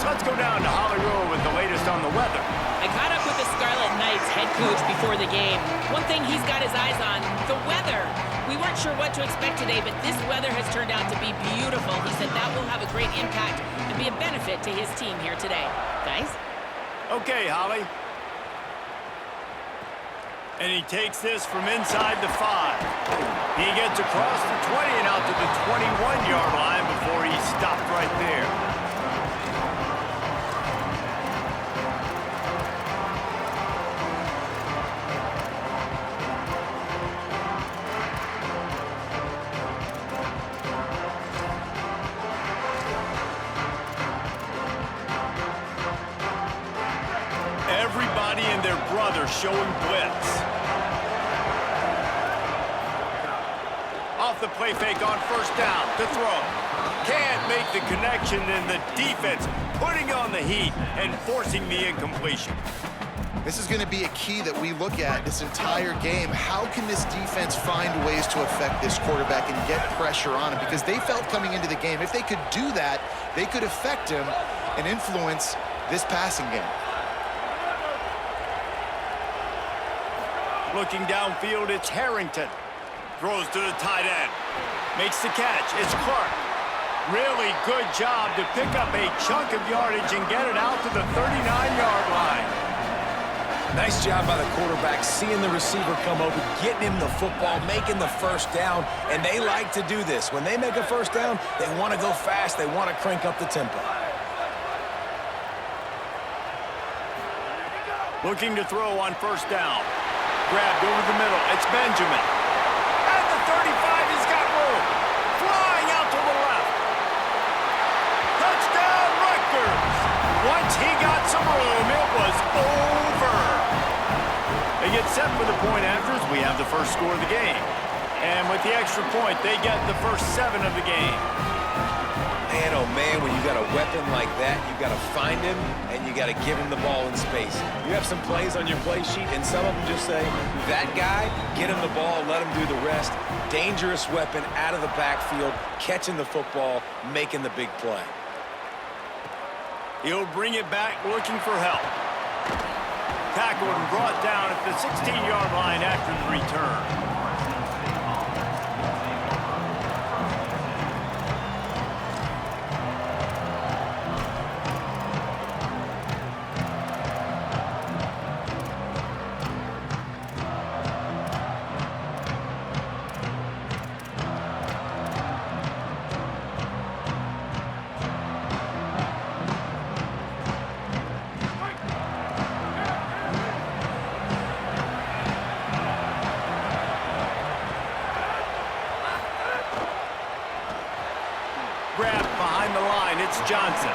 let's go down to Holly Rowe with the latest on the weather. I caught up with the Scarlet Knights head coach before the game. One thing he's got his eyes on, the weather. We weren't sure what to expect today, but this weather has turned out to be beautiful. He said that will have a great impact and be a benefit to his team here today. Guys? Okay, Holly. And he takes this from inside the 5. He gets across the 20 and out to the 21-yard line before he stopped right there. Everybody and their brother showing blitz. Off the play fake on first down to throw. Can't make the connection, and the defense putting on the heat and forcing the incompletion. This is going to be a key that we look at this entire game. How can this defense find ways to affect this quarterback and get pressure on him? Because they felt coming into the game, if they could do that, they could affect him and influence this passing game. Looking downfield, it's Harrington. Throws to the tight end. Makes the catch. It's Clark. Really good job to pick up a chunk of yardage and get it out to the 39-yard line. Nice job by the quarterback, seeing the receiver come over, getting him the football, making the first down, and they like to do this. When they make a first down, they want to go fast. They want to crank up the tempo. Looking to throw on first down. Grabbed over the middle. It's Benjamin. At the 35, he's got room. Flying out to the left. Touchdown, Rutgers. Once he got some room, it was over. They get set for the point afters. We have the first score of the game. And with the extra point, they get the first 7 of the game. Man, oh man, when you got a weapon like that, you got to find him and you got to give him the ball in space. You have some plays on your play sheet, and some of them just say, that guy, get him the ball, let him do the rest. Dangerous weapon out of the backfield, catching the football, making the big play. He'll bring it back looking for help. Tackled and brought down at the 16-yard line after the return. Grabbed behind the line, it's Johnson.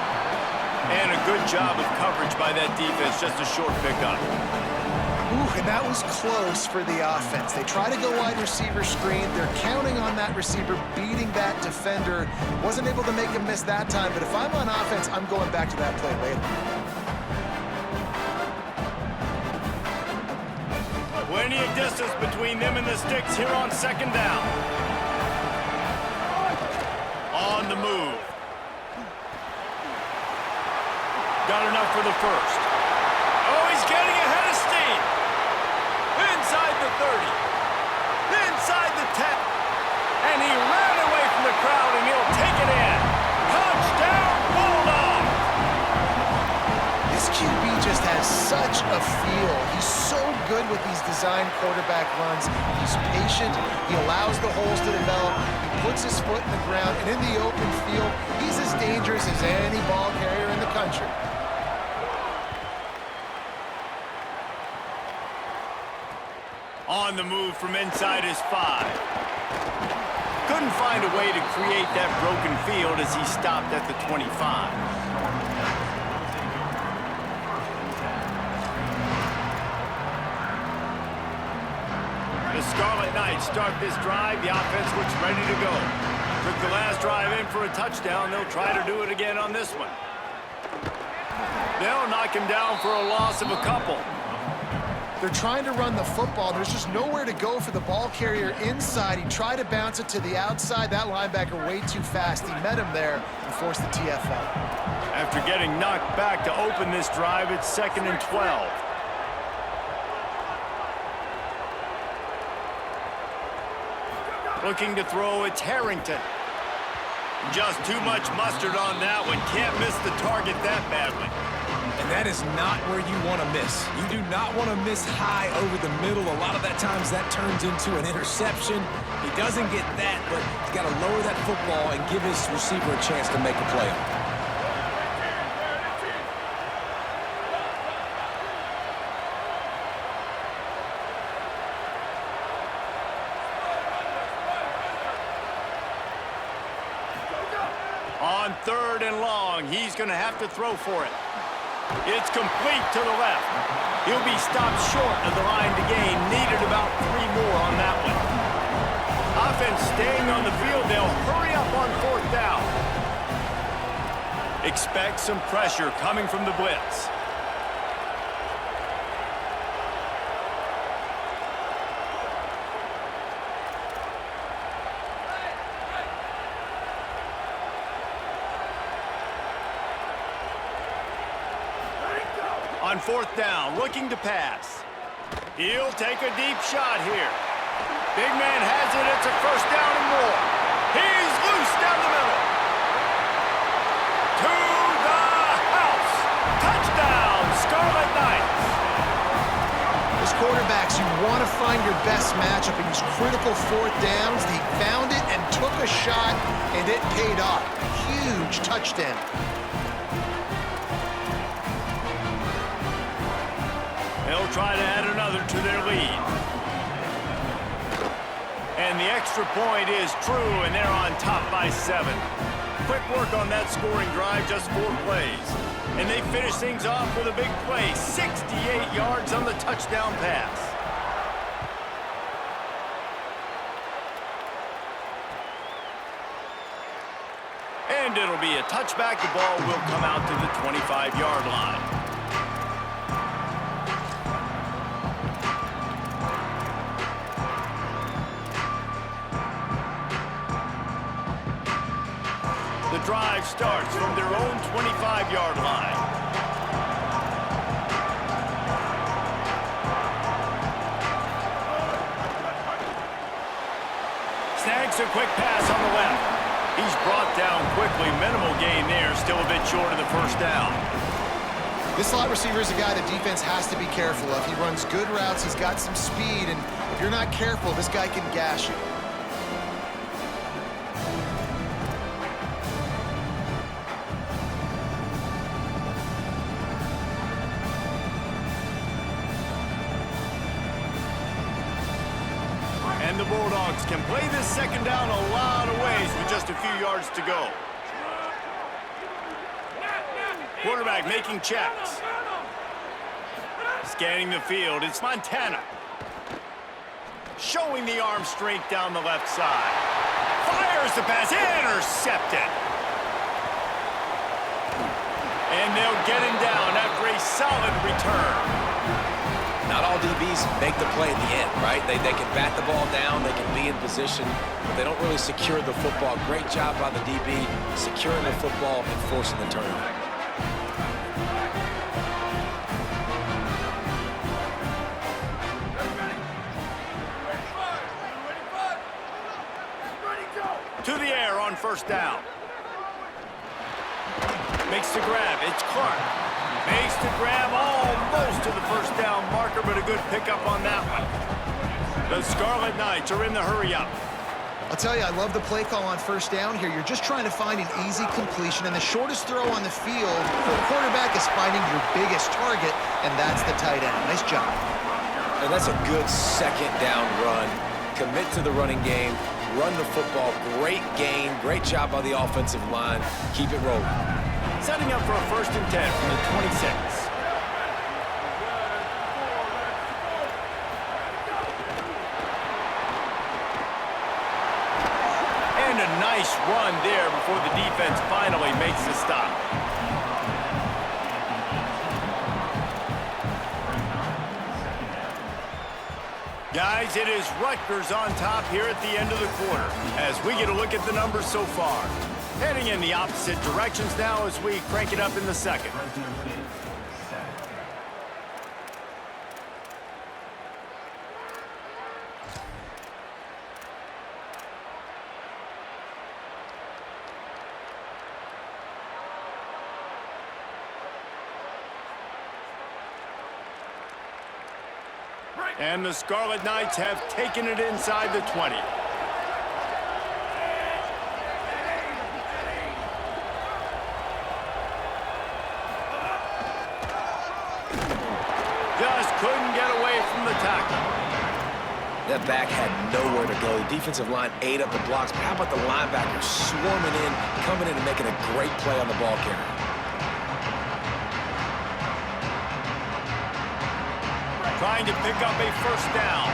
And a good job of coverage by that defense, just a short pickup. Ooh, and that was close for the offense. They try to go wide receiver screen. They're counting on that receiver beating that defender. Wasn't able to make him miss that time, but if I'm on offense, I'm going back to that play later. Plenty of distance between them and the sticks here on second down. On the move. Got enough for the first. Oh, he's getting ahead of steam. Inside the 30. Inside the 10. And he ran away from the crowd, and he'll take it in. Touchdown, Bulldog! This QB just has such a feel. He's so good with these design quarterback runs. He's patient. He allows the holes to develop. He puts his foot in the ground, and in the open field, he's as dangerous as any ball carrier in the country. On the move from inside his 5. Couldn't find a way to create that broken field as he stopped at the 25. The Scarlet Knights start this drive. The offense looks ready to go. Took the last drive in for a touchdown. They'll try to do it again on this one. They'll knock him down for a loss of a couple. They're trying to run the football. There's just nowhere to go for the ball carrier inside. He tried to bounce it to the outside. That linebacker way too fast. He met him there and forced the TFL. After getting knocked back to open this drive, it's 2nd and 12. Looking to throw, it's Harrington. Just too much mustard on that one. Can't miss the target that badly. And that is not where you want to miss. You do not want to miss high over the middle. A lot of that times that turns into an interception. He doesn't get that, but he's got to lower that football and give his receiver a chance to make a play on it. On 3rd and long, he's going to have to throw for it. It's complete to the left. He'll be stopped short of the line to gain. Needed about 3 more on that one. Offense staying on the field. They'll hurry up on 4th down. Expect some pressure coming from the blitz. On 4th down, looking to pass. He'll take a deep shot here. Big man has it. It's a 1st down and more. He's loose down the middle. To the house. Touchdown, Scarlet Knights. As quarterbacks, you want to find your best matchup in these critical 4th downs. They found it and took a shot, and it paid off. Huge touchdown. They'll try to add another to their lead. And the extra point is true, and they're on top by 7. Quick work on that scoring drive, just 4 plays. And they finish things off with a big play, 68 yards on the touchdown pass. And it'll be a touchback. The ball will come out to the 25-yard line. The drive starts from their own 25-yard line. Snags a quick pass on the left. He's brought down quickly. Minimal gain there. Still a bit short of the 1st down. This slot receiver is a guy the defense has to be careful of. He runs good routes. He's got some speed, and if you're not careful, this guy can gash you. And the Bulldogs can play this 2nd down a lot of ways with just a few yards to go. Quarterback making checks. Scanning the field, it's Montana. Showing the arm strength down the left side. Fires the pass, intercepted. And they'll get him down after a solid return. Not all DBs make the play at the end, right? They can bat the ball down, they can be in position, but they don't really secure the football. Great job by the DB securing the football and forcing the turnover. To the air on 1st down. Makes the grab, it's Clark. Makes the grab almost to the 1st down marker, but a good pickup on that one. The Scarlet Knights are in the hurry-up. I'll tell you, I love the play call on 1st down here. You're just trying to find an easy completion, and the shortest throw on the field for a quarterback is finding your biggest target, and that's the tight end. Nice job. And that's a good 2nd down run. Commit to the running game, run the football. Great gain, great job by the offensive line. Keep it rolling. Setting up for a 1st and 10 from the 26. And a nice run there before the defense finally makes the stop. Guys, it is Rutgers on top here at the end of the quarter as we get a look at the numbers so far. Heading in the opposite directions now as we crank it up in the second. And the Scarlet Knights have taken it inside the 20. Just couldn't get away from the tackle. That back had nowhere to go. Defensive line ate up the blocks. But how about the linebacker swarming in, coming in and making a great play on the ball carrier? Trying to pick up a first down.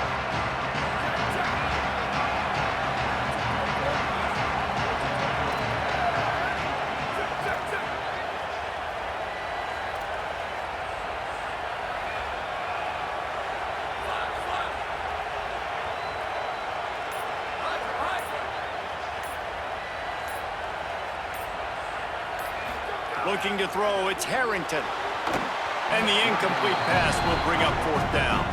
Looking to throw, it's Harrington. And the incomplete pass will bring up fourth down.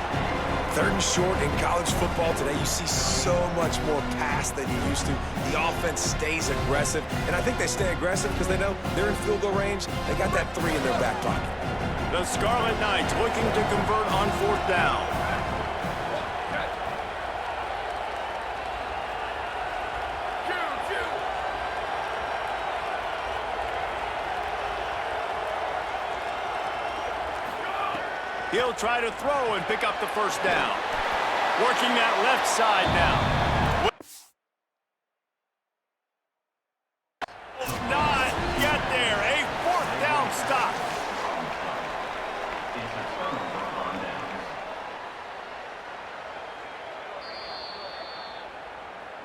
3rd and short in college football today. You see so much more pass than you used to. The offense stays aggressive, and I think they stay aggressive because they know they're in field goal range. They got that 3 in their back pocket. The Scarlet Knights looking to convert on fourth down. He'll try to throw and pick up the first down. Working that left side now. Not get there. A fourth down stop.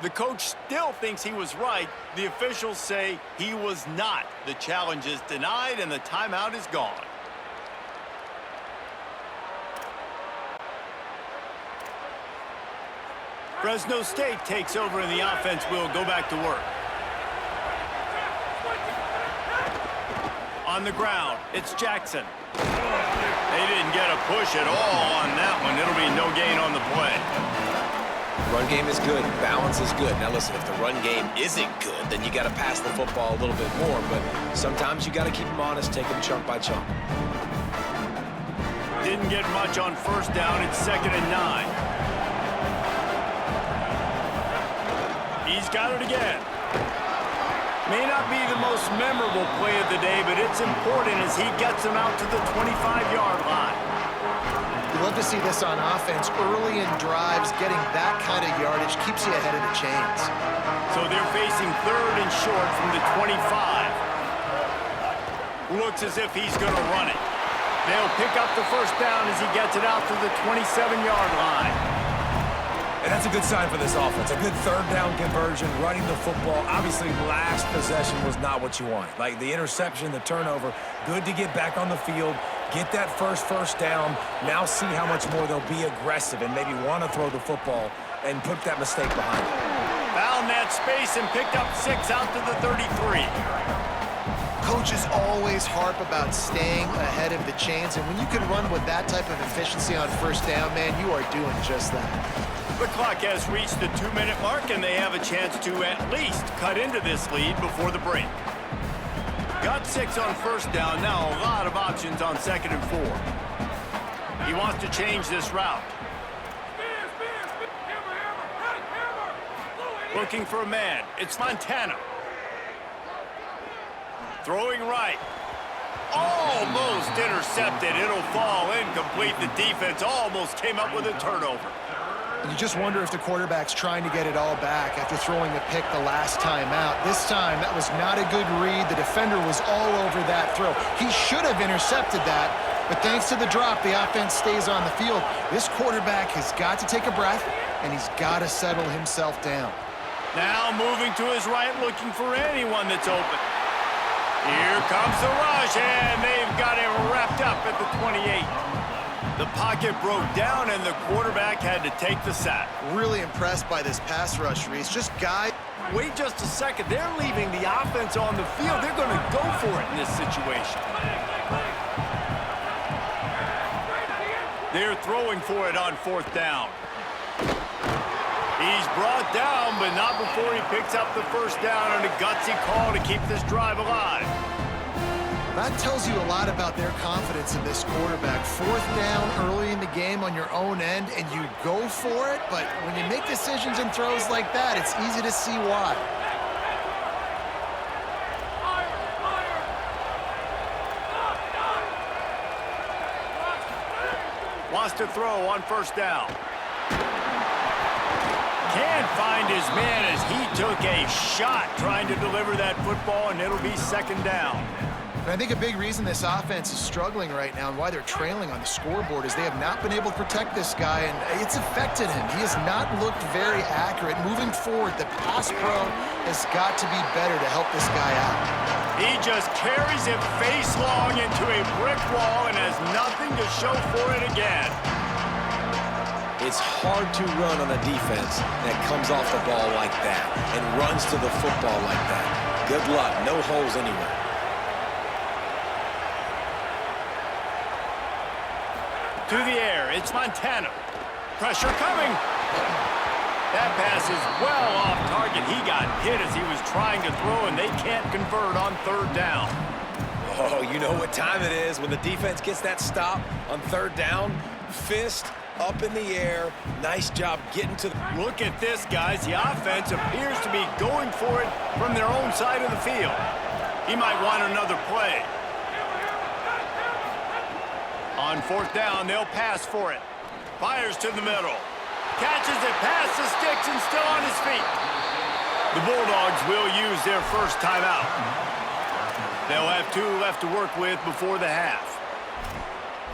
The coach still thinks he was right. The officials say he was not. The challenge is denied and the timeout is gone. Fresno State takes over and the offense will go back to work. On the ground, it's Jackson. They didn't get a push at all on that one. It'll be no gain on the play. Run game is good. Balance is good. Now listen, if the run game isn't good, then you got to pass the football a little bit more. But sometimes you got to keep them honest, take them chunk by chunk. Didn't get much on first down. It's 2nd and 9. He's got it again. May not be the most memorable play of the day, but it's important as he gets him out to the 25-yard line. You love to see this on offense. Early in drives, getting that kind of yardage keeps you ahead of the chains. So they're facing 3rd and short from the 25. Looks as if he's going to run it. They'll pick up the first down as he gets it out to the 27-yard line. And that's a good sign for this offense. A good 3rd down conversion, running the football. Obviously, last possession was not what you want. Like the interception, the turnover, good to get back on the field, get that first down. Now see how much more they'll be aggressive and maybe want to throw the football and put that mistake behind them. Found that space and picked up 6 out to the 33. Coaches always harp about staying ahead of the chains, and when you can run with that type of efficiency on first down, man, you are doing just that. The clock has reached the 2-minute mark, and they have a chance to at least cut into this lead before the break. Got 6 on first down, now a lot of options on 2nd and 4. He wants to change this route. Looking for a man, it's Montana. Throwing right. Almost intercepted. It'll fall incomplete. The defense almost came up with a turnover. You just wonder if the quarterback's trying to get it all back after throwing a pick the last time out. This time, that was not a good read. The defender was all over that throw. He should have intercepted that, but thanks to the drop, the offense stays on the field. This quarterback has got to take a breath, and he's got to settle himself down. Now moving to his right, looking for anyone that's open. Here comes the rush, and they've got him wrapped up at the 28. The pocket broke down, and the quarterback had to take the sack. Really impressed by this pass rush, Reese. Just guys. Wait just a second. They're leaving the offense on the field. They're going to go for it in this situation. They're throwing for it on 4th down. He's brought down, but not before he picks up the 1st down on a gutsy call to keep this drive alive. That tells you a lot about their confidence in this quarterback. 4th down early in the game on your own end, and you go for it, but when you make decisions and throws like that, it's easy to see why. Wants to throw on 1st down. Can't find his man as he took a shot trying to deliver that football, and it'll be 2nd down. And I think a big reason this offense is struggling right now and why they're trailing on the scoreboard is they have not been able to protect this guy, and it's affected him. He has not looked very accurate. Moving forward, the pass pro has got to be better to help this guy out. He just carries it face long into a brick wall and has nothing to show for it again. It's hard to run on a defense that comes off the ball like that and runs to the football like that. Good luck. No holes anywhere. To the air, it's Montana. Pressure coming. That pass is well off target. He got hit as he was trying to throw, and they can't convert on 3rd down. Oh, you know what time it is when the defense gets that stop on 3rd down. Fist up in the air. Nice job getting to the... Look at this, guys. The offense appears to be going for it from their own side of the field. He might want another play. On 4th down, they'll pass for it. Fires to the middle. Catches it past the sticks and still on his feet. The Bulldogs will use their 1st timeout. They'll have 2 left to work with before the half.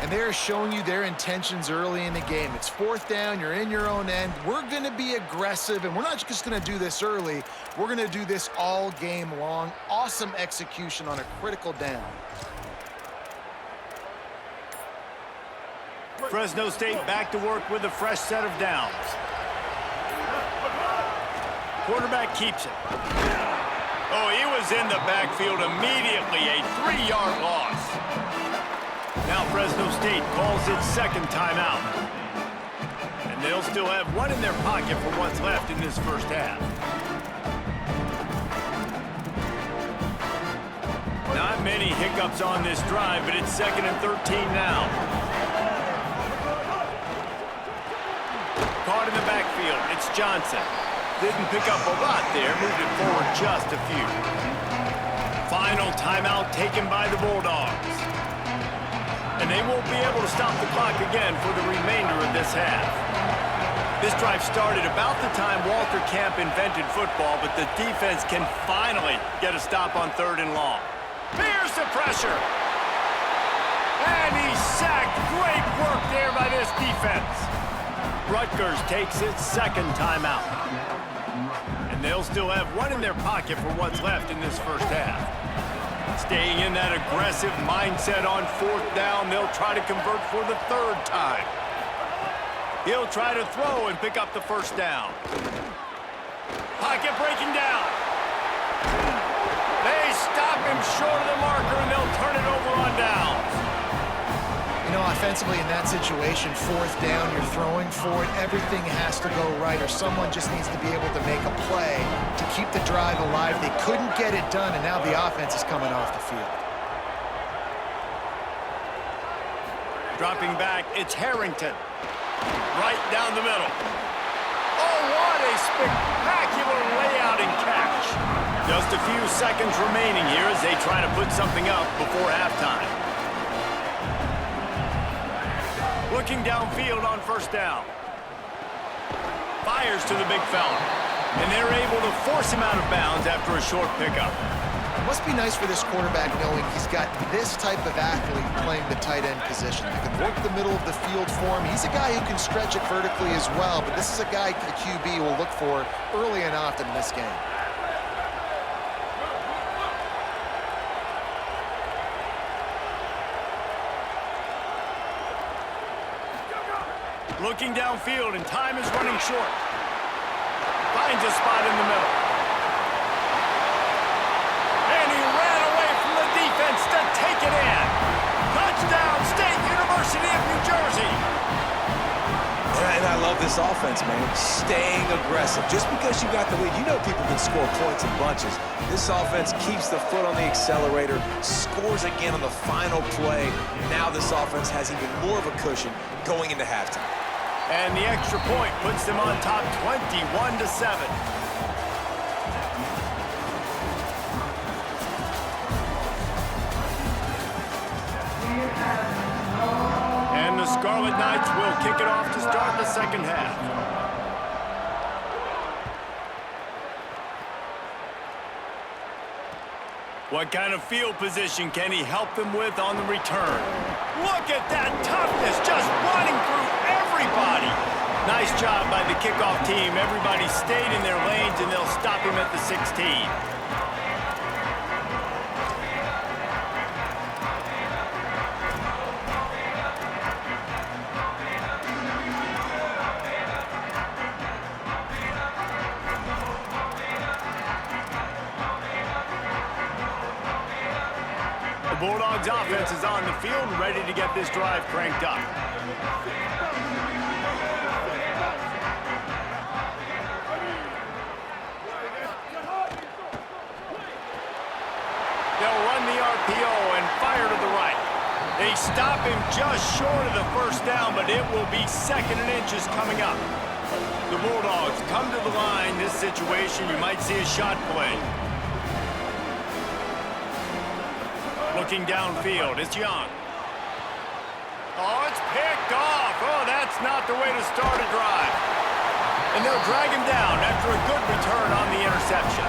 And they're showing you their intentions early in the game. It's 4th down, you're in your own end. We're going to be aggressive, and we're not just going to do this early. We're going to do this all game long. Awesome execution on a critical down. Fresno State back to work with a fresh set of downs. Quarterback keeps it. Oh, he was in the backfield immediately, a 3-yard loss. Now Fresno State calls its 2nd timeout. And they'll still have 1 in their pocket for what's left in this 1st half. Not many hiccups on this drive, but it's 2nd and 13 now. Caught in the backfield, it's Johnson. Didn't pick up a lot there, moved it forward just a few. Final timeout taken by the Bulldogs. And they won't be able to stop the clock again for the remainder of this half. This drive started about the time Walter Camp invented football, but the defense can finally get a stop on 3rd and long. Here's the pressure. And he's sacked. Great work there by this defense. Rutgers takes its 2nd timeout. And they'll still have 1 in their pocket for what's left in this 1st half. Staying in that aggressive mindset on 4th down, they'll try to convert for the 3rd time. He'll try to throw and pick up the 1st down. Pocket breaking down. They stop him short of the marker, and they'll turn it over on downs. You know, offensively in that situation, 4th down, you're throwing for it, everything has to go right, or someone just needs to be able to make a play to keep the drive alive. They couldn't get it done, and now the offense is coming off the field. Dropping back, it's Harrington. Right down the middle. Oh, what a spectacular layout and catch. Just a few seconds remaining here as they try to put something up before halftime. Looking downfield on 1st down. Fires to the big fella. And they're able to force him out of bounds after a short pickup. It must be nice for this quarterback knowing he's got this type of athlete playing the tight end position. He can work the middle of the field for him. He's a guy who can stretch it vertically as well, but this is a guy the QB will look for early and often in this game. Looking downfield, and time is running short. Finds a spot in the middle. And he ran away from the defense to take it in. Touchdown, State University of New Jersey. And I love this offense, man. Staying aggressive. Just because you got the lead, you know people can score points in bunches. This offense keeps the foot on the accelerator, scores again on the final play. Now this offense has even more of a cushion going into halftime. And the extra point puts them on top 21-7. And the Scarlet Knights will kick it off to start the second half. What kind of field position can he help them with on the return? Look at that toughness, just running through everybody. Nice job by the kickoff team. Everybody stayed in their lanes, and they'll stop him at the 16. The Bulldogs offense is on the field, ready to get this drive cranked up. They'll run the RPO and fire to the right. They stop him just short of the first down, but it will be 2nd and inches coming up. The Bulldogs come to the line. This situation, you might see a shot play. Looking downfield, it's Young. Oh, it's picked off. Oh, that's not the way to start a drive. And they'll drag him down after a good return on the interception.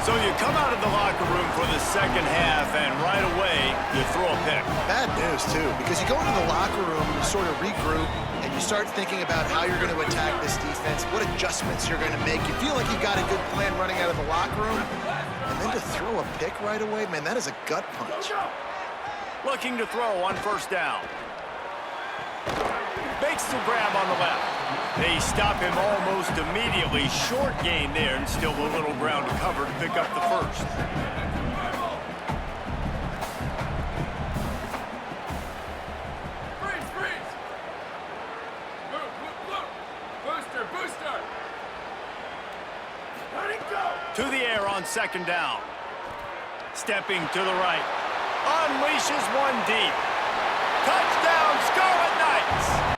So you come out of the locker room for the second half, and right away, you throw a pick. Bad news, too, because you go into the locker room, you sort of regroup, and you start thinking about how you're going to attack this defense, what adjustments you're going to make. You feel like you've got a good plan running out of the locker room, and then to throw a pick right away, man, that is a gut punch. Looking to throw on first down. Makes the grab on the left. They stop him almost immediately. Short gain there, and still a little ground to cover to pick up the first. Freeze! Look! Booster! Let it go! To the air on second down. Stepping to the right. Unleashes one deep. Touchdown, Scarlet Knights!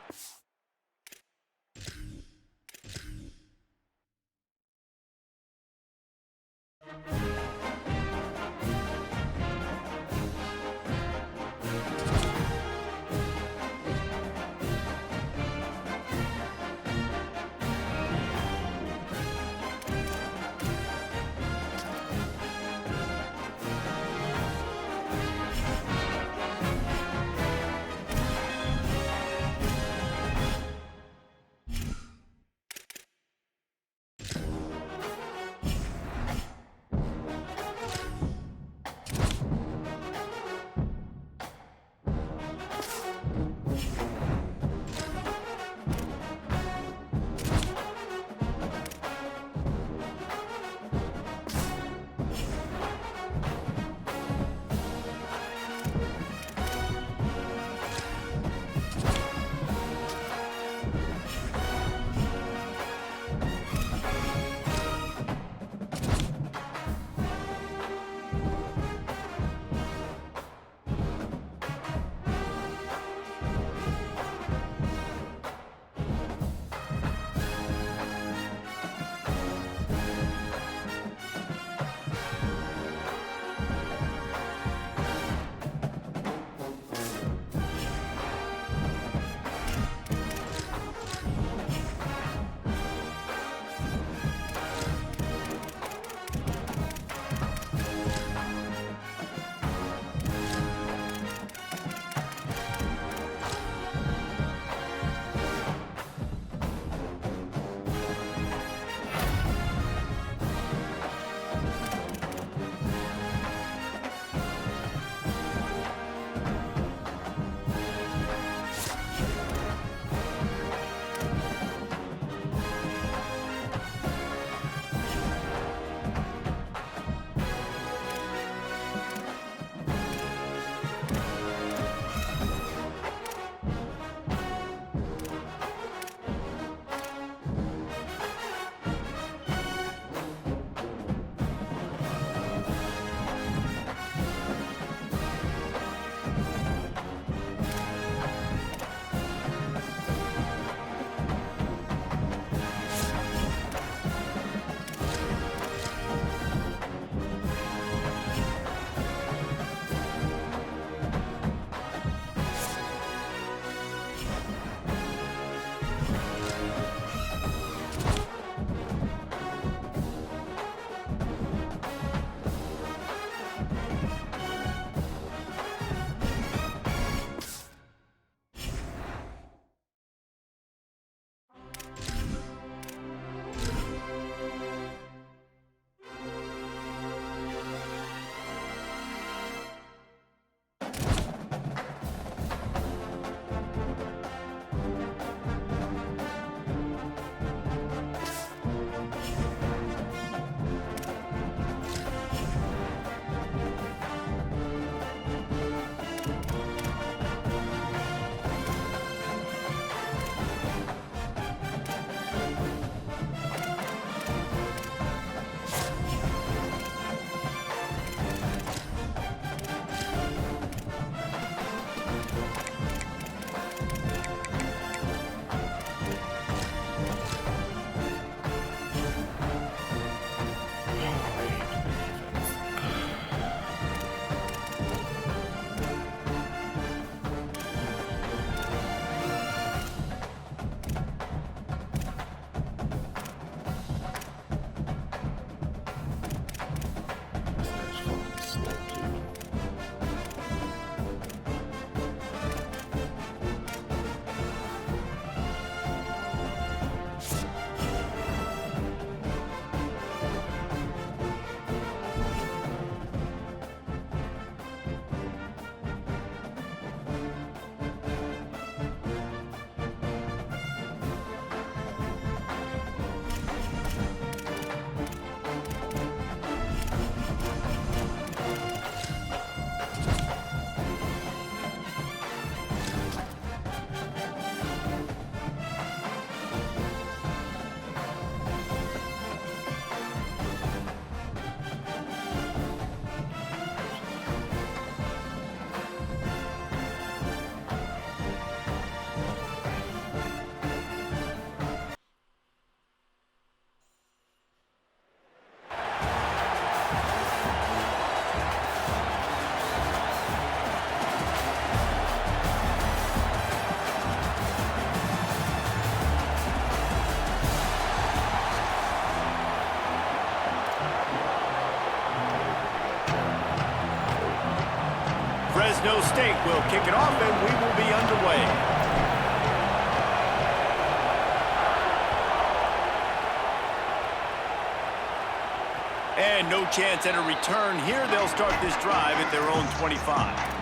Fresno State will kick it off, and we will be underway. And no chance at a return here. They'll start this drive at their own 25.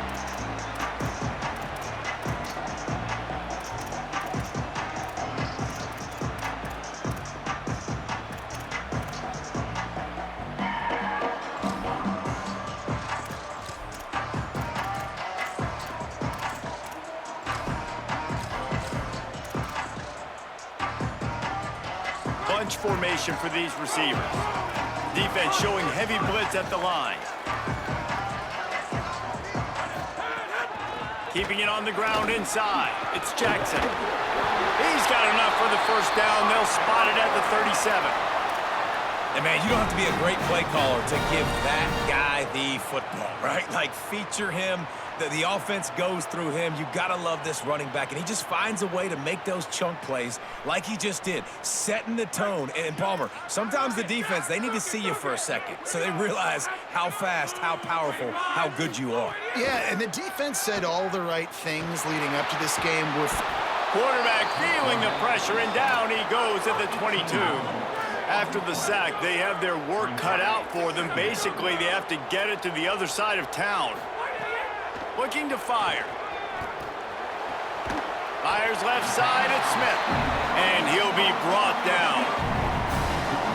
Bunch formation for these receivers. Defense showing heavy blitz at the line. Keeping it on the ground inside. It's Jackson. He's got enough for the first down. They'll spot it at the 37. And, man, you don't have to be a great play caller to give that guy the football, right? Like, feature him. The offense goes through him. You got to love this running back. And he just finds a way to make those chunk plays like he just did, setting the tone. And, Palmer, sometimes the defense, they need to see you for a second so they realize how fast, how powerful, how good you are. Yeah, and the defense said all the right things leading up to this game. Quarterback feeling the pressure, and down he goes at the 22. After the sack, they have their work cut out for them. Basically, they have to get it to the other side of town. Looking to fire. Fires left side at Smith. And he'll be brought down.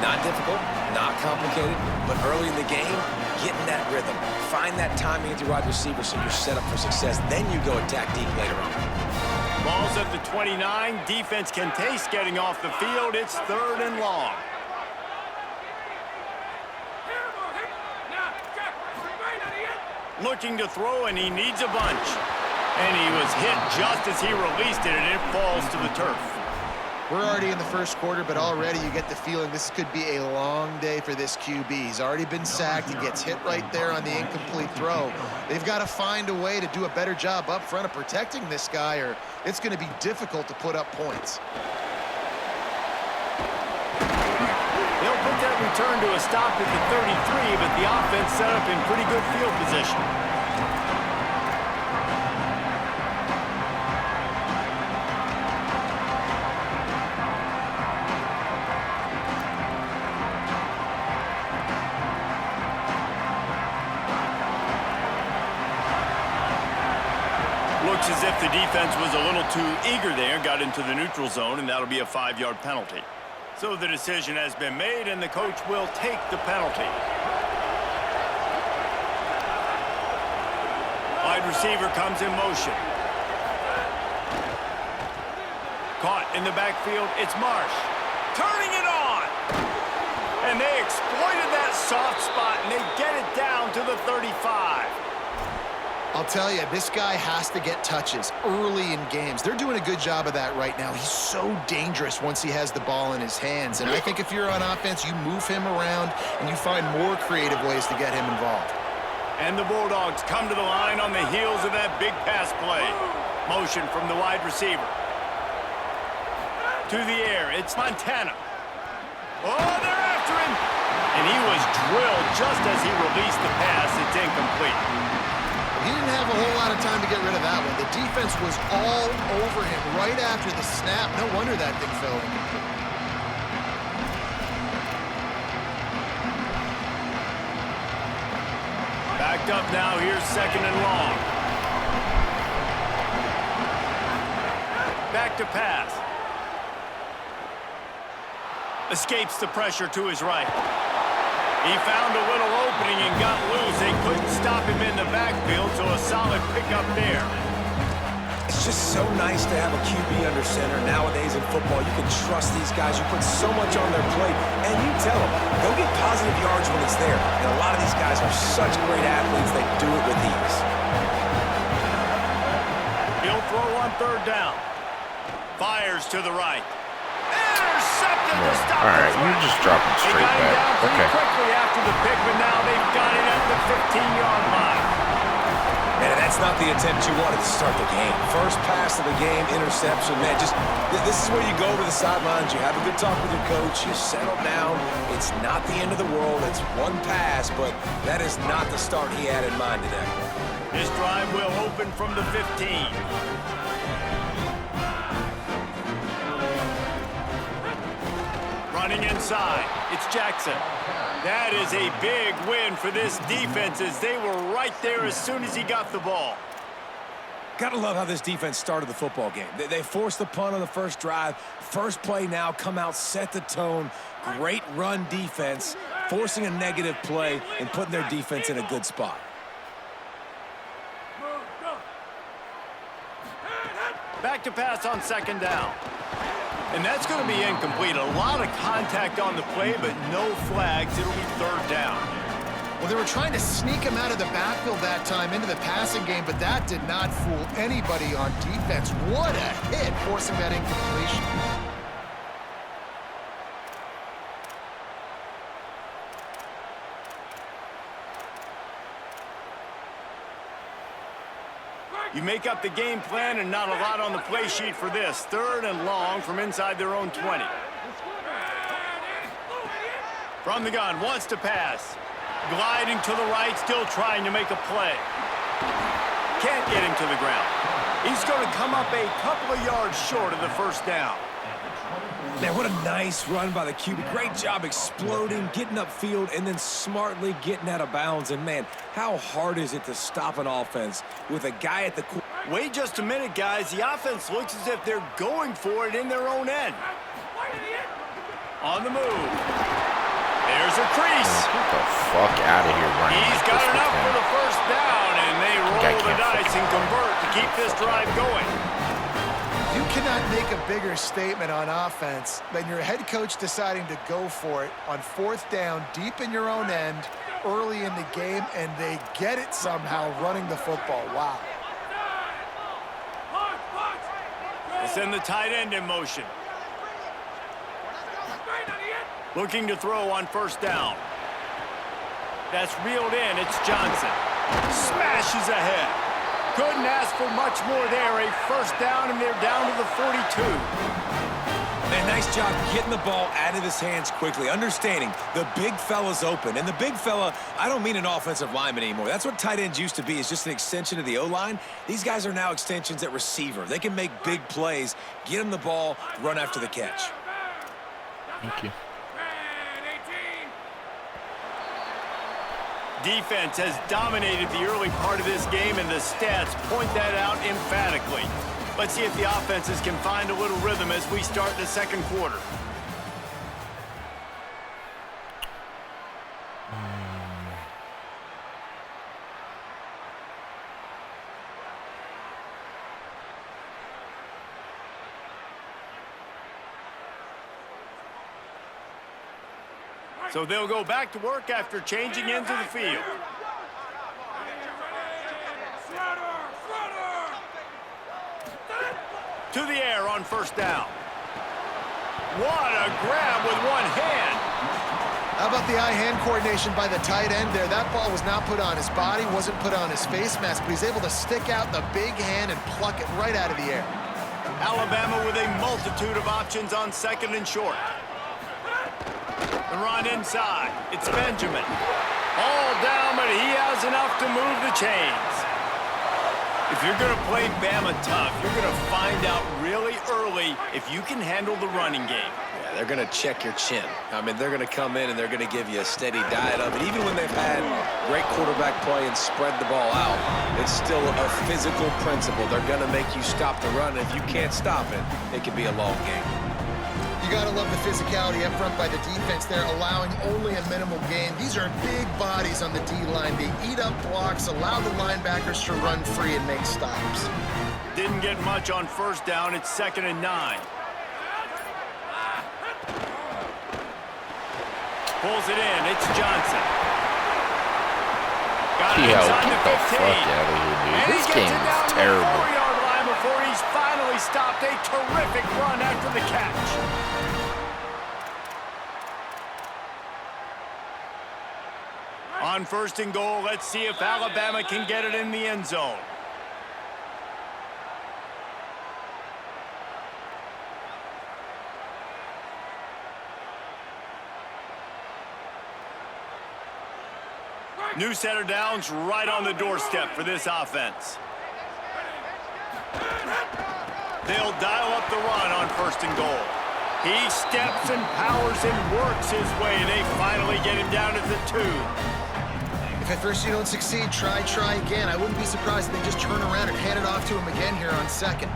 Not difficult, not complicated, but early in the game, getting that rhythm. Find that timing at your wide receiver so you're set up for success. Then you go attack deep later on. Ball's at the 29. Defense can taste getting off the field. It's 3rd and long. Looking to throw, and he needs a bunch. And he was hit just as he released it, and it falls to the turf. We're already in the first quarter, but already you get the feeling this could be a long day for this QB. He's already been sacked. He gets hit right there on the incomplete throw. They've got to find a way to do a better job up front of protecting this guy, or it's going to be difficult to put up points. They'll put that return to a stop at the 33, but the offense set up in pretty good field position. Looks as if the defense was a little too eager there, got into the neutral zone, and that'll be a 5-yard penalty. So the decision has been made, and the coach will take the penalty. Wide receiver comes in motion. Caught in the backfield, it's Marsh. Turning it on! And they exploited that soft spot, and they get it down to the 35. I'll tell you, this guy has to get touches early in games. They're doing a good job of that right now. He's so dangerous once he has the ball in his hands. And I think if you're on offense, you move him around and you find more creative ways to get him involved. And the Bulldogs come to the line on the heels of that big pass play. Motion from the wide receiver. To the air, it's Montana. Oh, they're after him! And he was drilled just as he released the pass. It's incomplete. He didn't have a whole lot of time to get rid of that one. The defense was all over him right after the snap. No wonder that thing fell incomplete. Backed up now. Here's 2nd and long. Back to pass. Escapes the pressure to his right. He found a little opening and got loose. They couldn't stop him in the backfield, so a solid pickup there. It's just so nice to have a QB under center. Nowadays in football, you can trust these guys. You put so much on their plate, and you tell them, go get positive yards when it's there. And a lot of these guys are such great athletes, they do it with ease. He'll throw on 3rd down. Fires to the right. Intercepted to stop. All right, you're just dropping straight back. Okay. Quickly after the pick, but now they've got it at the 15-yard line. And that that's not the attempt you wanted to start the game. First pass of the game, interception, man. This is where you go to the sidelines. You have a good talk with your coach. You settle down. It's not the end of the world. It's one pass, but that is not the start he had in mind today. This drive will open from the 15. Running inside, it's Jackson. That is a big win for this defense as they were right there as soon as he got the ball. Gotta love how this defense started the football game. They forced the punt on the first drive. First play now, come out, set the tone. Great run defense, forcing a negative play and putting their defense in a good spot. Back to pass on second down. And that's going to be incomplete. A lot of contact on the play, but no flags. It'll be third down. Well, they were trying to sneak him out of the backfield that time into the passing game, but that did not fool anybody on defense. What a hit, forcing that incompletion. You make up the game plan and not a lot on the play sheet for this. Third and long from inside their own 20. From the gun, wants to pass. Gliding to the right, still trying to make a play. Can't get him to the ground. He's going to come up a couple of yards short of the first down. Man, what a nice run by the QB. Great job exploding, getting upfield, and then smartly getting out of bounds. And, man, how hard is it to stop an offense with a guy at the... Wait just a minute, guys. The offense looks as if they're going for it in their own end. On the move. There's a crease. Get the fuck out of here running He's like got this with enough him. for the first down, and they roll the dice and convert to keep this drive going. You cannot make a bigger statement on offense than your head coach deciding to go for it on fourth down, deep in your own end, early in the game, and they get it somehow running the football. Wow. They send the tight end in motion. Looking to throw on first down. That's reeled in. It's Johnson. Smashes ahead. Couldn't ask for much more there. A first down, and they're down to the 42. Man, nice job getting the ball out of his hands quickly, understanding the big fella's open. And the big fella, I don't mean an offensive lineman anymore. That's what tight ends used to be, is just an extension of the O-line. These guys are now extensions at receiver. They can make big plays, get him the ball, run after the catch. Thank you. Defense has dominated the early part of this game, and the stats point that out emphatically. Let's see if the offenses can find a little rhythm as we start the second quarter. So they'll go back to work after changing into the field. To the air on first down. What a grab with one hand. How about the eye-hand coordination by the tight end there? That ball was not put on his body, wasn't put on his face mask, but he's able to stick out the big hand and pluck it right out of the air. Alabama with a multitude of options on second and short. The run inside. It's Benjamin. All down, but he has enough to move the chains. If you're going to play Bama tough, you're going to find out really early if you can handle the running game. Yeah, they're going to check your chin. I mean, they're going to come in and they're going to give you a steady diet of it. Even when they've had great quarterback play and spread the ball out, it's still a physical principle. They're going to make you stop the run. If you can't stop it, it can be a long game. You got to love the physicality up front by the defense there, allowing only a minimal gain. These are big bodies on the D-line. They eat up blocks, allow the linebackers to run free and make stops. Didn't get much on first down. It's 2nd and 9. Pulls it in. It's Johnson. Got it Yo, inside get the the 15. fuck out of here, dude. And he This gets game it is down to the terrible. 4-yard line before he's finally stopped. A terrific run after the catch. On 1st and goal, let's see if Alabama can get it in the end zone. New center downs right on the doorstep for this offense. They'll dial up the run on 1st and goal. He steps and powers and works his way. They finally get him down at the 2. If at first you don't succeed, try again. I wouldn't be surprised if they just turn around and hand it off to him again here on 2nd.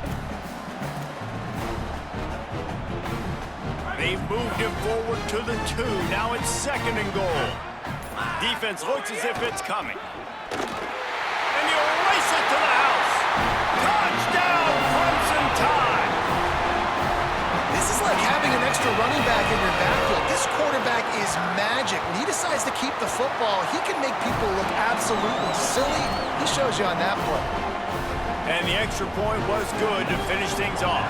They've moved him forward to the 2. Now it's 2nd and goal. Defense looks as if it's coming. And he'll race it to the house. Touchdown, Crimson Tide! This is like having an extra running back in your backfield. This quarterback is magic. When he decides to keep the football, he can make people look absolutely silly. He shows you on that play. And the extra point was good to finish things off.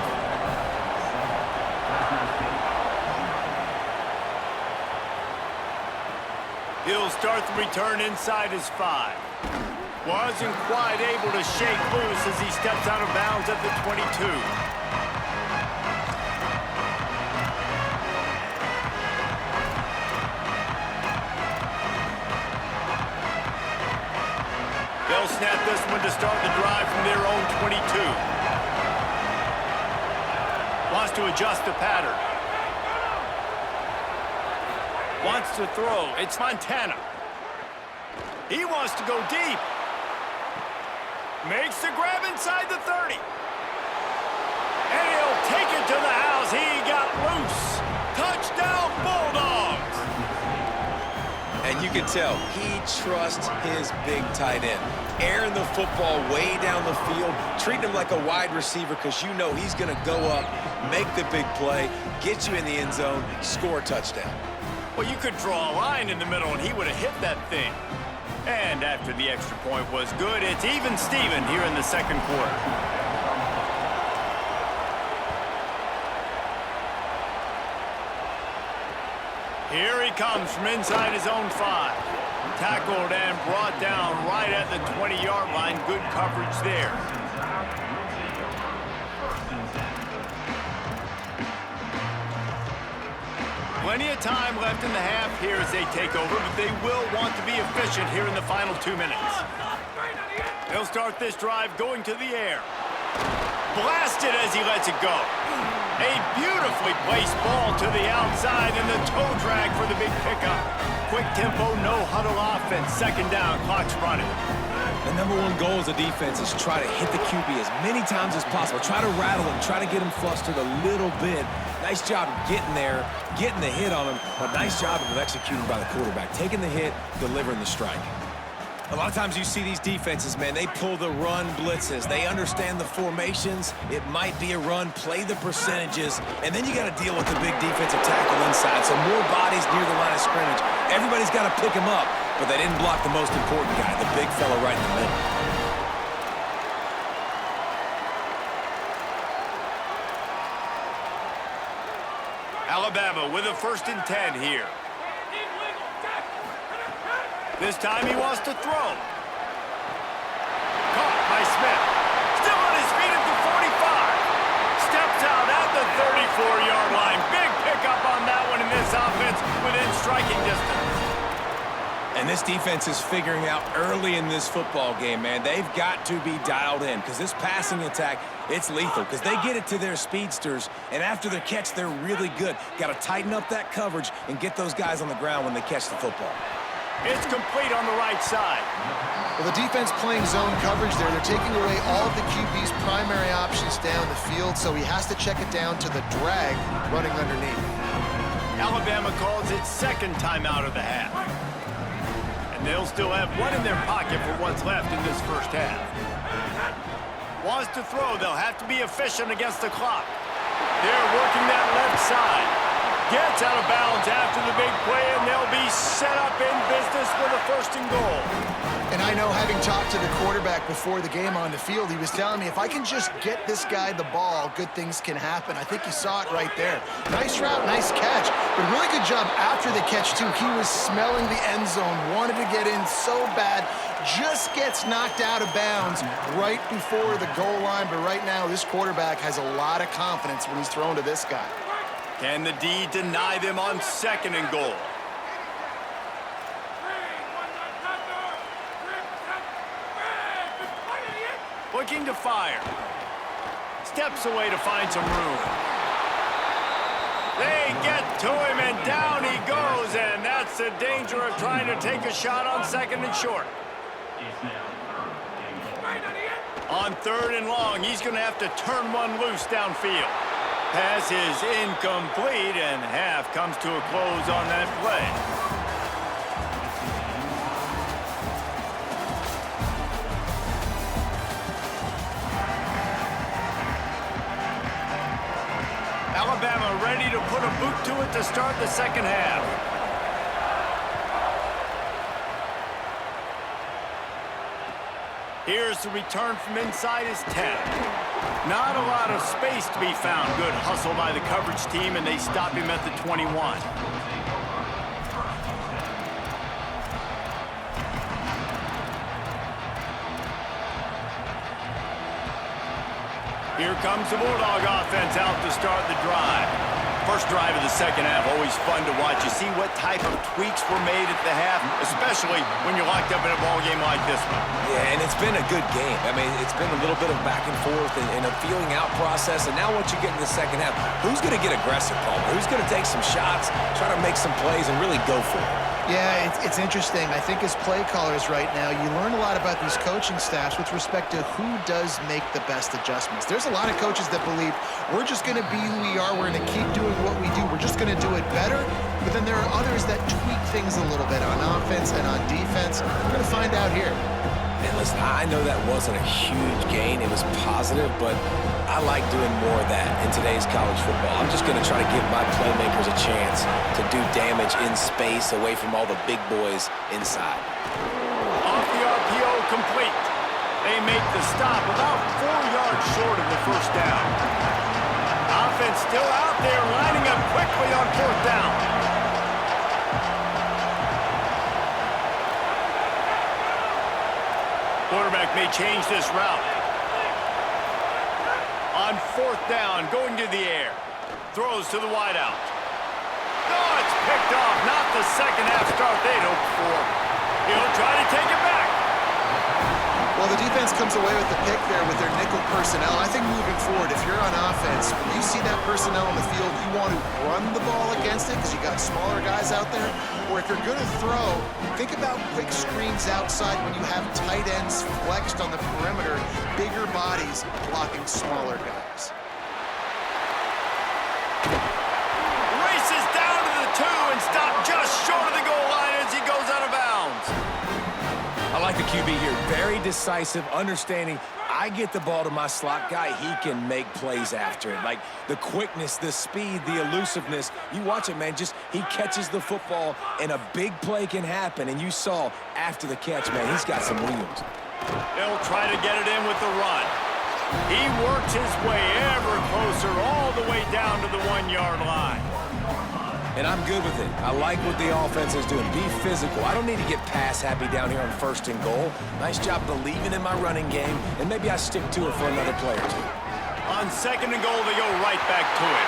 He'll start the return inside his 5. Wasn't quite able to shake loose as he steps out of bounds at the 22. They'll snap this one to start the drive from their own 22. Wants to adjust the pattern. Wants to throw. It's Montana. He wants to go deep. Makes the grab inside the 30. And he'll take it to the house. He got loose. Touchdown, Bulldogs. And you can tell he trusts his big tight end. Airing the football way down the field, treating him like a wide receiver because you know he's going to go up, make the big play, get you in the end zone, score a touchdown. Well, you could draw a line in the middle and he would have hit that thing. And after the extra point was good, it's even Steven here in the 2nd quarter. Here he comes from inside his own 5. Tackled and brought down right at the 20-yard line. Good coverage there. Plenty of time left in the half here as they take over, but they will want to be efficient here in the final 2 minutes. They'll start this drive going to the air. Blasted as he lets it go. A beautifully placed ball to the outside and the toe drag for the big pickup. Quick tempo, no huddle offense. 2nd down, clock's running. The #1 goal as a defense is try to hit the QB as many times as possible. Try to rattle him, try to get him flustered a little bit. Nice job of getting there, getting the hit on him, but nice job of executing by the quarterback. Taking the hit, delivering the strike. A lot of times you see these defenses, man, they pull the run blitzes. They understand the formations. It might be a run, play the percentages, and then you got to deal with the big defensive tackle inside. So more bodies near the line of scrimmage. Everybody's got to pick him up, but they didn't block the most important guy, the big fella right in the middle. Alabama with a 1st and 10 here. This time he wants to throw. Caught by Smith. Still on his feet at the 45. Steps out at the 34-yard line. Big pickup on that one in this offense within striking distance. And this defense is figuring out early in this football game, man. They've got to be dialed in because this passing attack, it's lethal because they get it to their speedsters, and after their catch, they're really good. Got to tighten up that coverage and get those guys on the ground when they catch the football. It's complete on the right side. Well, the defense playing zone coverage there. They're taking away all of the QB's primary options down the field, so he has to check it down to the drag running underneath. Alabama calls it 2nd timeout of the half. And they'll still have one in their pocket for what's left in this 1st half. Wants to throw. They'll have to be efficient against the clock. They're working that left side. Gets out of bounds after the big play, and they'll be set up in business with a 1st and goal. And I know, having talked to the quarterback before the game on the field, he was telling me, if I can just get this guy the ball, good things can happen. I think you saw it right there. Nice route, nice catch, but really good job after the catch, too. He was smelling the end zone, wanted to get in so bad, just gets knocked out of bounds right before the goal line. But right now, this quarterback has a lot of confidence when he's thrown to this guy. Can the D deny them on 2nd and goal? looking to fire. Steps away to find some room. They get to him, and down he goes, and that's the danger of trying to take a shot on 2nd and short. On 3rd and long, he's going to have to turn one loose downfield. Pass is incomplete, and half comes to a close on that play. Alabama ready to put a boot to it to start the 2nd half. Here's the return from inside his 10. Not a lot of space to be found. Good hustle by the coverage team, and they stop him at the 21. Here comes the Bulldog offense out to start the drive. First drive of the 2nd half, always fun to watch. You see what type of tweaks were made at the half, especially when you're locked up in a ball game like this one. Yeah, and it's been a good game. I mean, it's been a little bit of back and forth and a feeling out process. And now once you get in the 2nd half, who's going to get aggressive, Paul? Who's going to take some shots, try to make some plays, and really go for it? Yeah, it's interesting. I think as play callers right now, you learn a lot about these coaching staffs with respect to who does make the best adjustments. There's a lot of coaches that believe we're just going to be who we are. We're going to keep doing what we do. We're just going to do it better. But then there are others that tweak things a little bit on offense and on defense. We're going to find out here. And listen, I know that wasn't a huge gain. It was positive, but I like doing more of that in today's college football. I'm just going to try to give my playmakers a chance to do damage in space away from all the big boys inside. Off the RPO, complete. They make the stop about 4 yards short of the first down. Offense still out there, lining up quickly on 4th down. Quarterback may change this route. On 4th down, going to the air. Throws to the wideout. Oh, it's picked off. Not the 2nd half start they'd hoped for. He'll try to take it back. Well, the defense comes away with the pick there with their nickel personnel. I think moving forward, if you're on offense, when you see that personnel on the field, you want to run the ball against it because you got smaller guys out there. Or if you're going to throw, think about quick screens outside when you have tight ends flexed on the perimeter, bigger bodies blocking smaller guys. Races down to the 2 and stopped just short of the goal line as he goes out of bounds. I like the QB here. Very decisive, understanding I get the ball to my slot guy, he can make plays after it. Like the quickness, the speed, the elusiveness. You watch it, man, just he catches the football and a big play can happen. And you saw after the catch, man, he's got some wheels. They'll try to get it in with the run. He works his way ever closer all the way down to the 1-yard line. And I'm good with it. I like what the offense is doing. Be physical. I don't need to get pass happy down here on 1st and goal. Nice job believing in my running game, and maybe I stick to it for another play or two. On 2nd and goal, they go right back to it.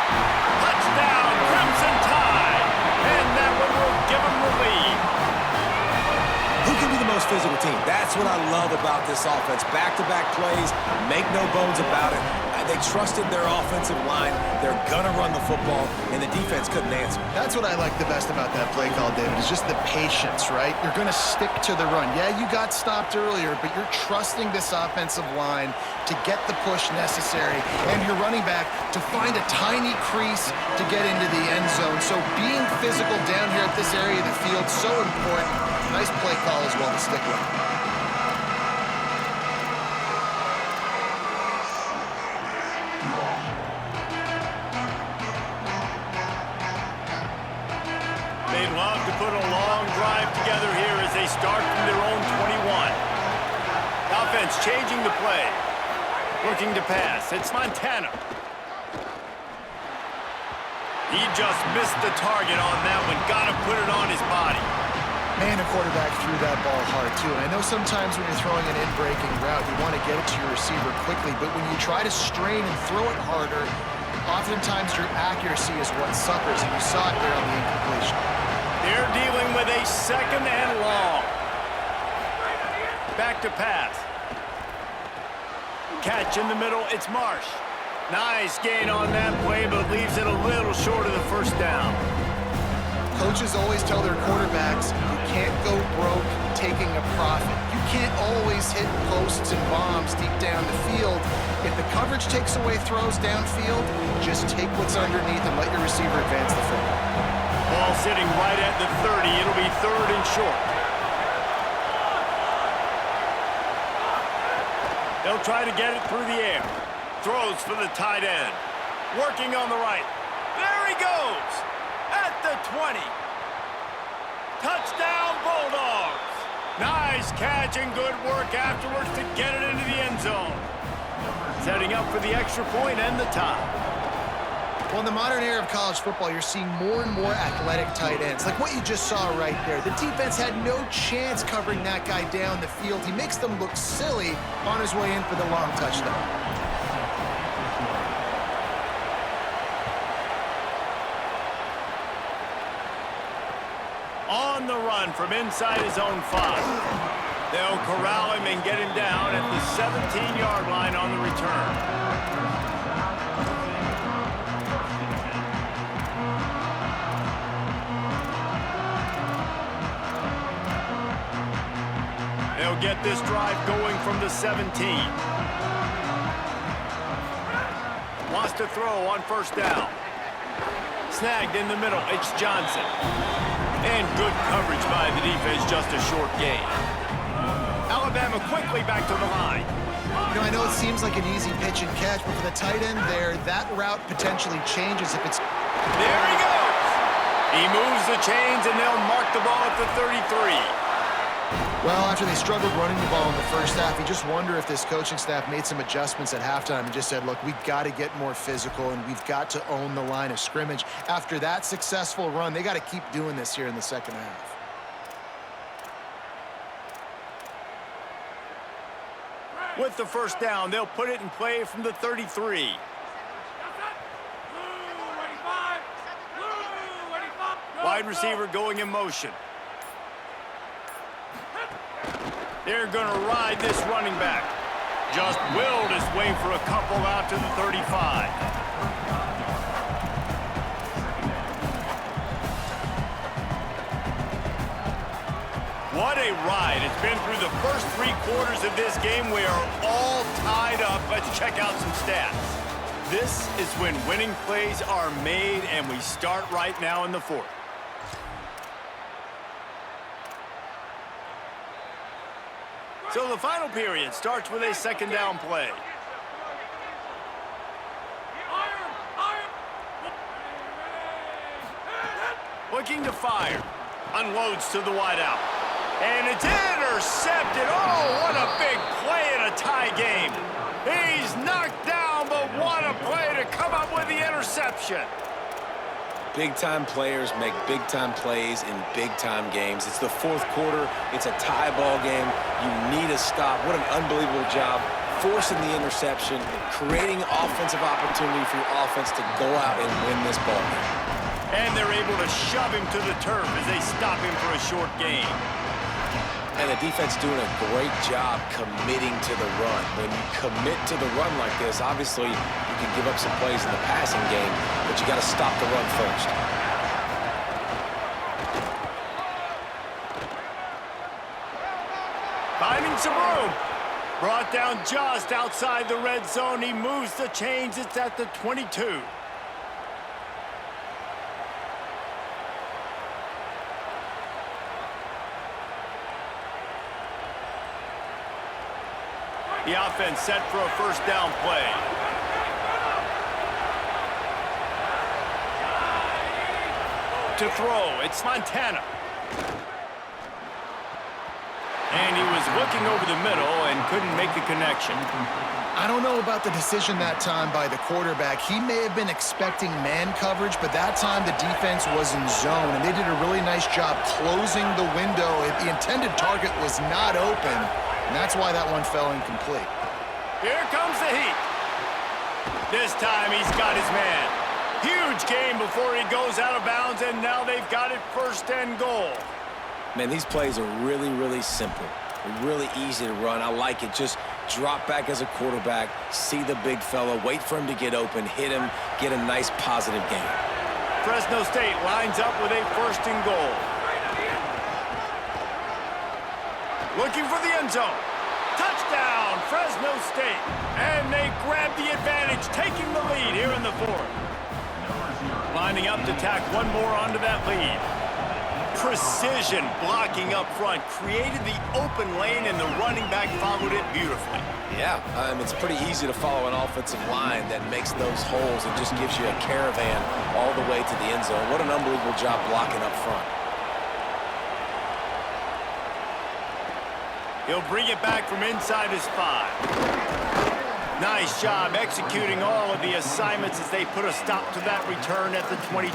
Touchdown, Crimson Tide! And that one will give them the lead. Who can be the most physical team? That's what I love about this offense. Back-to-back plays, make no bones about it. They trusted their offensive line. They're going to run the football, and the defense couldn't answer. That's what I like the best about that play call, David, is just the patience, right? You're going to stick to the run. Yeah, you got stopped earlier, but you're trusting this offensive line to get the push necessary, and your running back to find a tiny crease to get into the end zone. So being physical down here at this area of the field, so important. Nice play call as well to stick with. They'd love to put a long drive together here as they start from their own 21. Offense changing the play. Looking to pass. It's Montana. He just missed the target on that one. Got to put it on his body. Man, a quarterback threw that ball hard, too. And I know sometimes when you're throwing an in-breaking route, you want to get it to your receiver quickly. But when you try to strain and throw it harder, oftentimes your accuracy is what suffers. And you saw it there on the incompletion. They're dealing with a 2nd and long. Back to pass. Catch in the middle, it's Marsh. Nice gain on that play, but leaves it a little short of the first down. Coaches always tell their quarterbacks, you can't go broke taking a profit. You can't always hit posts and bombs deep down the field. If the coverage takes away throws downfield, just take what's underneath and let your receiver advance the football. Ball sitting right at the 30. It'll be 3rd and short. They'll try to get it through the air. Throws for the tight end. Working on the right. There he goes. At the 20. Touchdown, Bulldogs. Nice catch and good work afterwards to get it into the end zone. Setting up for the extra point and the tie. Well, in the modern era of college football, you're seeing more and more athletic tight ends, like what you just saw right there. The defense had no chance covering that guy down the field. He makes them look silly on his way in for the long touchdown. On the run from inside his own 5. They'll corral him and get him down at the 17-yard line on the return. They'll get this drive going from the 17. Wants to throw on first down. Snagged in the middle, it's Johnson. And good coverage by the defense, just a short gain. Alabama quickly back to the line. You know, I know it seems like an easy pitch and catch, but for the tight end there, that route potentially changes if it's... There he goes! He moves the chains, and they'll mark the ball at the 33. Well, after they struggled running the ball in the first half, you just wonder if this coaching staff made some adjustments at halftime and just said, look, we've got to get more physical and we've got to own the line of scrimmage. After that successful run, they got to keep doing this here in the second half. With the first down, they'll put it in play from the 33. Wide receiver going in motion. They're going to ride this running back. Just willed his way for a couple out to the 35. What a ride. It's been through the first 3 quarters of this game. We are all tied up. Let's check out some stats. This is when winning plays are made, and we start right now in the 4th. So the final period starts with a second down play. Looking to fire. Unloads to the wideout. And it's intercepted. Oh, what a big play in a tie game. He's knocked down, but what a play to come up with the interception. Big-time players make big-time plays in big-time games. It's the 4th quarter. It's a tie ball game. You need a stop. What an unbelievable job forcing the interception, creating offensive opportunity for your offense to go out and win this ball game. And they're able to shove him to the turf as they stop him for a short gain. And the defense doing a great job committing to the run. When you commit to the run like this, obviously you can give up some plays in the passing game, but you got to stop the run first. Finding some room. Brought down just outside the red zone. He moves the chains. It's at the 22. The offense set for a first down play. To throw, it's Montana. And he was looking over the middle and couldn't make the connection. I don't know about the decision that time by the quarterback. He may have been expecting man coverage, but that time the defense was in zone, and they did a really nice job closing the window. The intended target was not open, and that's why that one fell incomplete. Here comes the heat. This time he's got his man. Huge game before he goes out of bounds, and now they've got it 1st and goal. Man, these plays are really, really simple. They're really easy to run. I like it. Just drop back as a quarterback, see the big fella, wait for him to get open, hit him, get a nice positive gain. Fresno State lines up with a 1st and goal. Looking for the end zone. Touchdown, Fresno State. And they grab the advantage, taking the lead here in the 4th. Lining up to tack one more onto that lead. Precision blocking up front, created the open lane, and the running back followed it beautifully. Yeah, it's pretty easy to follow an offensive line that makes those holes and just gives you a caravan all the way to the end zone. What an unbelievable job blocking up front. He'll bring it back from inside his 5. Nice job executing all of the assignments as they put a stop to that return at the 22.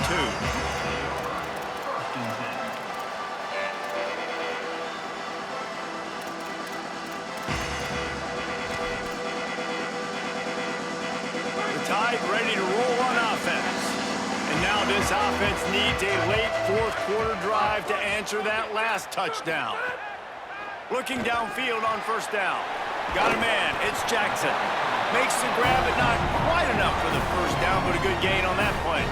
Tide ready to roll on offense. And now this offense needs a late 4th quarter drive to answer that last touchdown. Looking downfield on 1st down. Got a man, it's Jackson. Makes the grab, but not quite enough for the 1st down, but a good gain on that play.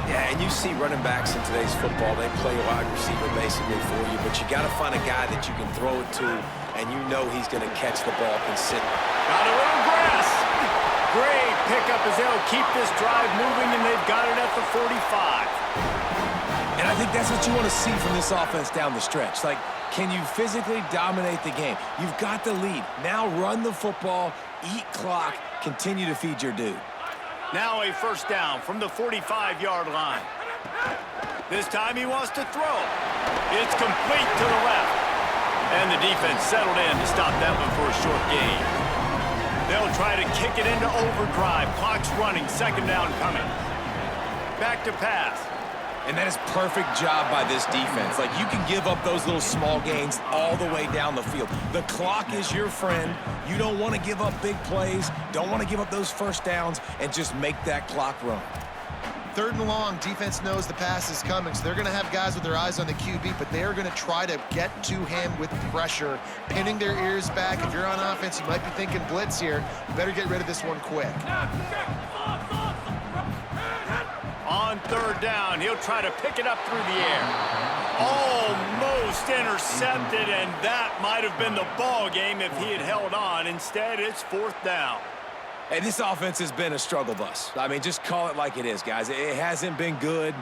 Yeah, and you see running backs in today's football, they play wide receiver basically for you, but you got to find a guy that you can throw it to, and you know he's going to catch the ball consistently. Got a little grass. Great pickup as they'll keep this drive moving, and they've got it at the 45. And I think that's what you want to see from this offense down the stretch. Like, can you physically dominate the game? You've got the lead. Now run the football, eat clock, continue to feed your dude. Now a 1st down from the 45-yard line. This time he wants to throw. It's complete to the left. And the defense settled in to stop that one for a short gain. They'll try to kick it into overdrive. Clock's running. 2nd down coming. Back to pass. And that is perfect job by this defense. Like, you can give up those little small gains all the way down the field. The clock is your friend. You don't want to give up big plays, don't want to give up those 1st downs, and just make that clock run. 3rd and long, defense knows the pass is coming, so they're going to have guys with their eyes on the QB, but they're going to try to get to him with pressure, pinning their ears back. If you're on offense, you might be thinking blitz here. You better get rid of this one quick. On 3rd down, he'll try to pick it up through the air. Almost intercepted, and that might have been the ball game if he had held on. Instead, it's 4th down. Hey, this offense has been a struggle bus. I mean, just call it like it is, guys. It hasn't been good,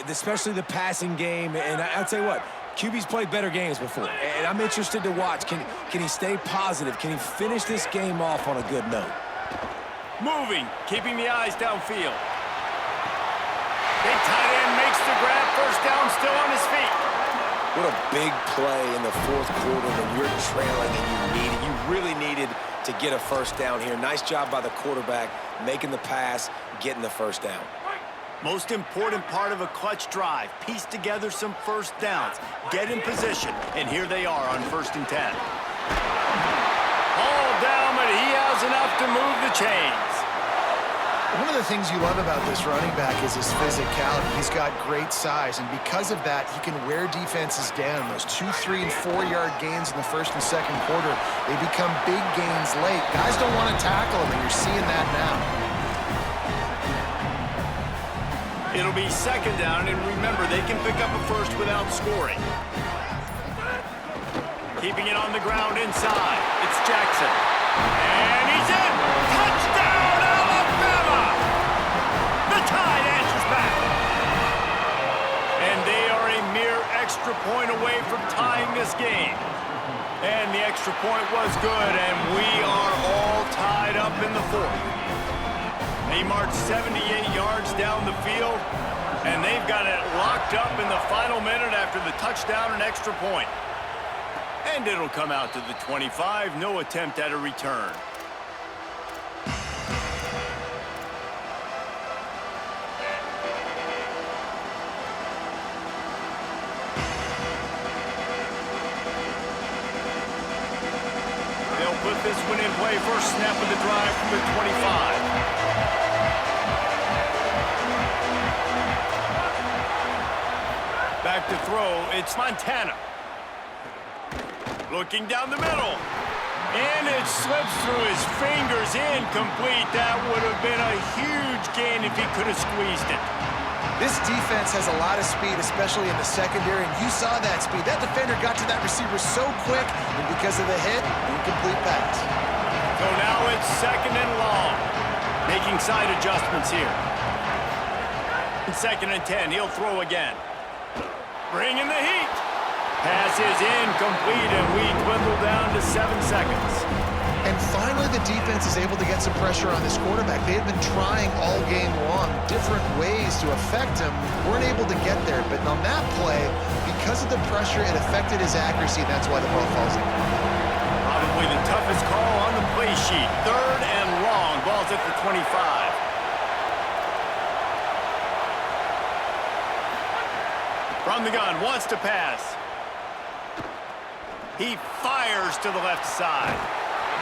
especially the passing game. And I'll tell you what, QB's played better games before, and I'm interested to watch. Can he stay positive? Can he finish this game off on a good note? Moving, keeping the eyes downfield. Big tight end makes the grab. 1st down, still on his feet. What a big play in the 4th quarter when you're trailing and you really needed to get a 1st down here. Nice job by the quarterback, making the pass, getting the 1st down. Most important part of a clutch drive. Piece together some 1st downs. Get in position, and here they are on 1st and 10. All down, but he has enough to move the chains. One of the things you love about this running back is his physicality. He's got great size, and because of that, he can wear defenses down. Those 2-, 3-, and 4-yard gains in the 1st and 2nd quarter, they become big gains late. Guys don't want to tackle him, and you're seeing that now. It'll be 2nd down, and remember, they can pick up a 1st without scoring. Keeping it on the ground inside. It's Jackson. And he's in! Touchdown, Alabama! The Tide answers back. And they are a mere extra point away from tying this game. And the extra point was good, and we are all tied up in the 4th. They marched 78 yards down the field, and they've got it locked up in the final minute after the touchdown and extra point. And it'll come out to the 25, no attempt at a return. They'll put this one in play. First snap of the drive from the 25. Back to throw, it's Montana. Looking down the middle. And it slips through his fingers, incomplete. That would have been a huge gain if he could have squeezed it. This defense has a lot of speed, especially in the secondary, and you saw that speed. That defender got to that receiver so quick, and because of the hit, incomplete pass. So now it's 2nd and long. Making side adjustments here. 2nd and 10, he'll throw again. Bringing the heat. Pass is incomplete, and we dwindle down to 7 seconds. And finally, the defense is able to get some pressure on this quarterback. They had been trying all game long different ways to affect him. Weren't able to get there, but on that play, because of the pressure, it affected his accuracy, and that's why the ball falls in. Probably the toughest call on the play sheet. 3rd and long. Ball's at the 25. From the gun, wants to pass. He fires to the left side.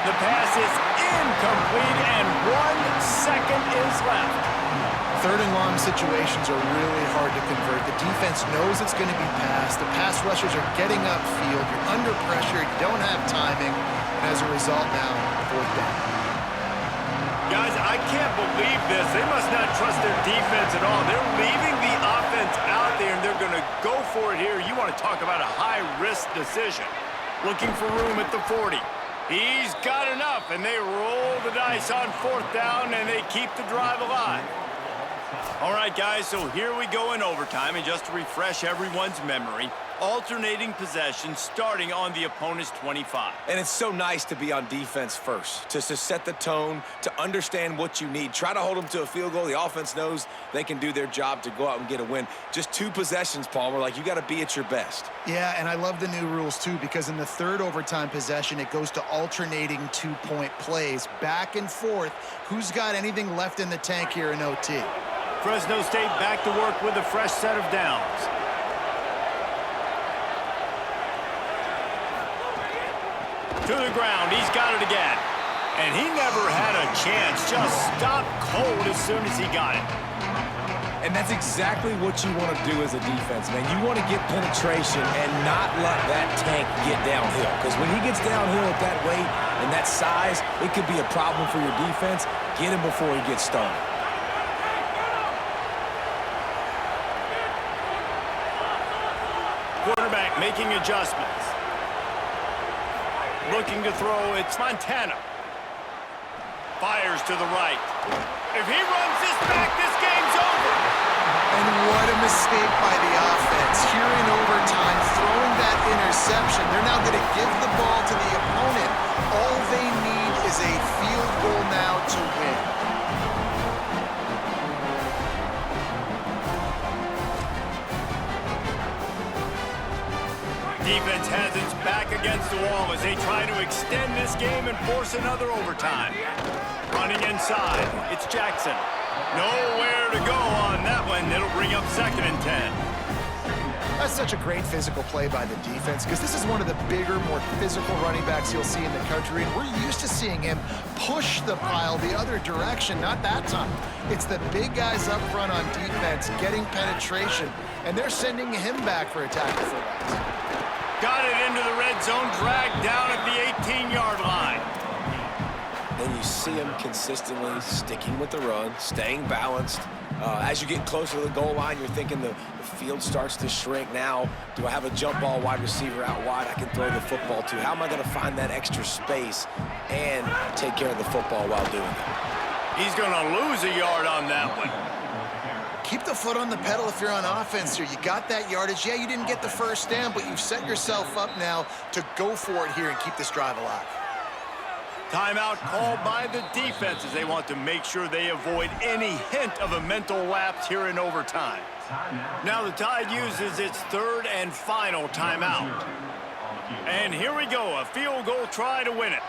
The pass is incomplete, and 1 second is left. 3rd and long situations are really hard to convert. The defense knows it's going to be passed. The pass rushers are getting upfield. You're under pressure. You don't have timing. And as a result now, 4th down. Guys, I can't believe this. They must not trust their defense at all. They're leaving the offense out there, and they're going to go for it here. You want to talk about a high-risk decision. Looking for room at the 40. He's got enough, and they roll the dice on 4th down, and they keep the drive alive. All right, guys, so here we go in overtime, and just to refresh everyone's memory, alternating possession starting on the opponent's 25. And it's so nice to be on defense first, to set the tone, to understand what you need. Try to hold them to a field goal. The offense knows they can do their job to go out and get a win. Just 2 possessions, Palmer. Like, you got to be at your best. Yeah, and I love the new rules, too, because in the 3rd overtime possession, it goes to alternating 2-point plays, back and forth. Who's got anything left in the tank here in OT? Fresno State back to work with a fresh set of downs. To the ground, he's got it again. And he never had a chance, just stopped cold as soon as he got it. And that's exactly what you want to do as a defense, man. You want to get penetration and not let that tank get downhill. Because when he gets downhill at that weight and that size, it could be a problem for your defense. Get him before he gets stoned. Quarterback making adjustments. Looking to throw, it's Montana. Fires to the right. If he runs this back, this game's over. And what a mistake by the offense. Here in overtime, throwing that interception. They're now going to give the ball to the opponent. All they need is a field goal now to win. Defense has its back against the wall as they try to extend this game and force another overtime. Running inside, it's Jackson. Nowhere to go on that one. It'll bring up 2nd and 10. That's such a great physical play by the defense because this is one of the bigger, more physical running backs you'll see in the country, and we're used to seeing him push the pile the other direction. Not that time. It's the big guys up front on defense getting penetration, and they're sending him back for a tackle for that. Got it into the red zone, dragged down at the 18-yard line. Then you see him consistently sticking with the run, staying balanced. As you get closer to the goal line, you're thinking the field starts to shrink. Now, do I have a jump ball wide receiver out wide I can throw the football to? How am I going to find that extra space and take care of the football while doing it? He's going to lose a yard on that one. Keep the foot on the pedal if you're on offense here. You got that yardage. Yeah, you didn't get the first down, but you've set yourself up now to go for it here and keep this drive alive. Timeout called by the defense as they want to make sure they avoid any hint of a mental lapse here in overtime. Now the Tide uses its 3rd and final timeout. And here we go, a field goal try to win it.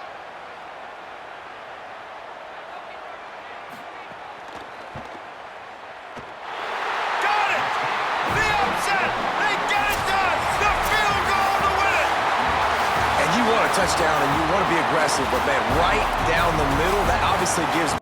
Got it! The upset! They get it done! The field goal to win it! And you want a touchdown and you want to be aggressive, but man, right down the middle, that obviously gives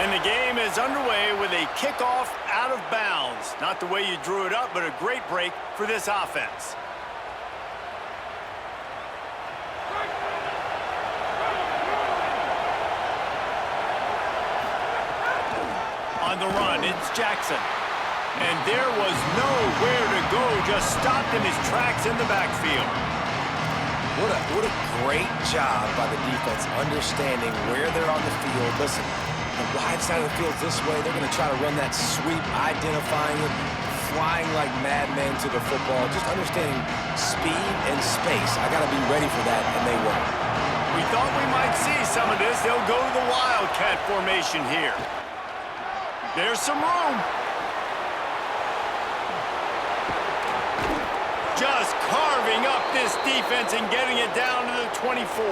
And the game is underway with a kickoff out of bounds. Not the way you drew it up, but a great break for this offense. On the run, it's Jackson. And there was nowhere to go, just stopped in his tracks in the backfield. What a great job by the defense understanding where they're on the field. Listen, the wide side of the field this way. They're going to try to run that sweep, identifying it, flying like madmen to the football, just understanding speed and space. I got to be ready for that, and they were. We thought we might see some of this. They'll go to the Wildcat formation here. There's some room. Just carving up this defense and getting it down to the 24.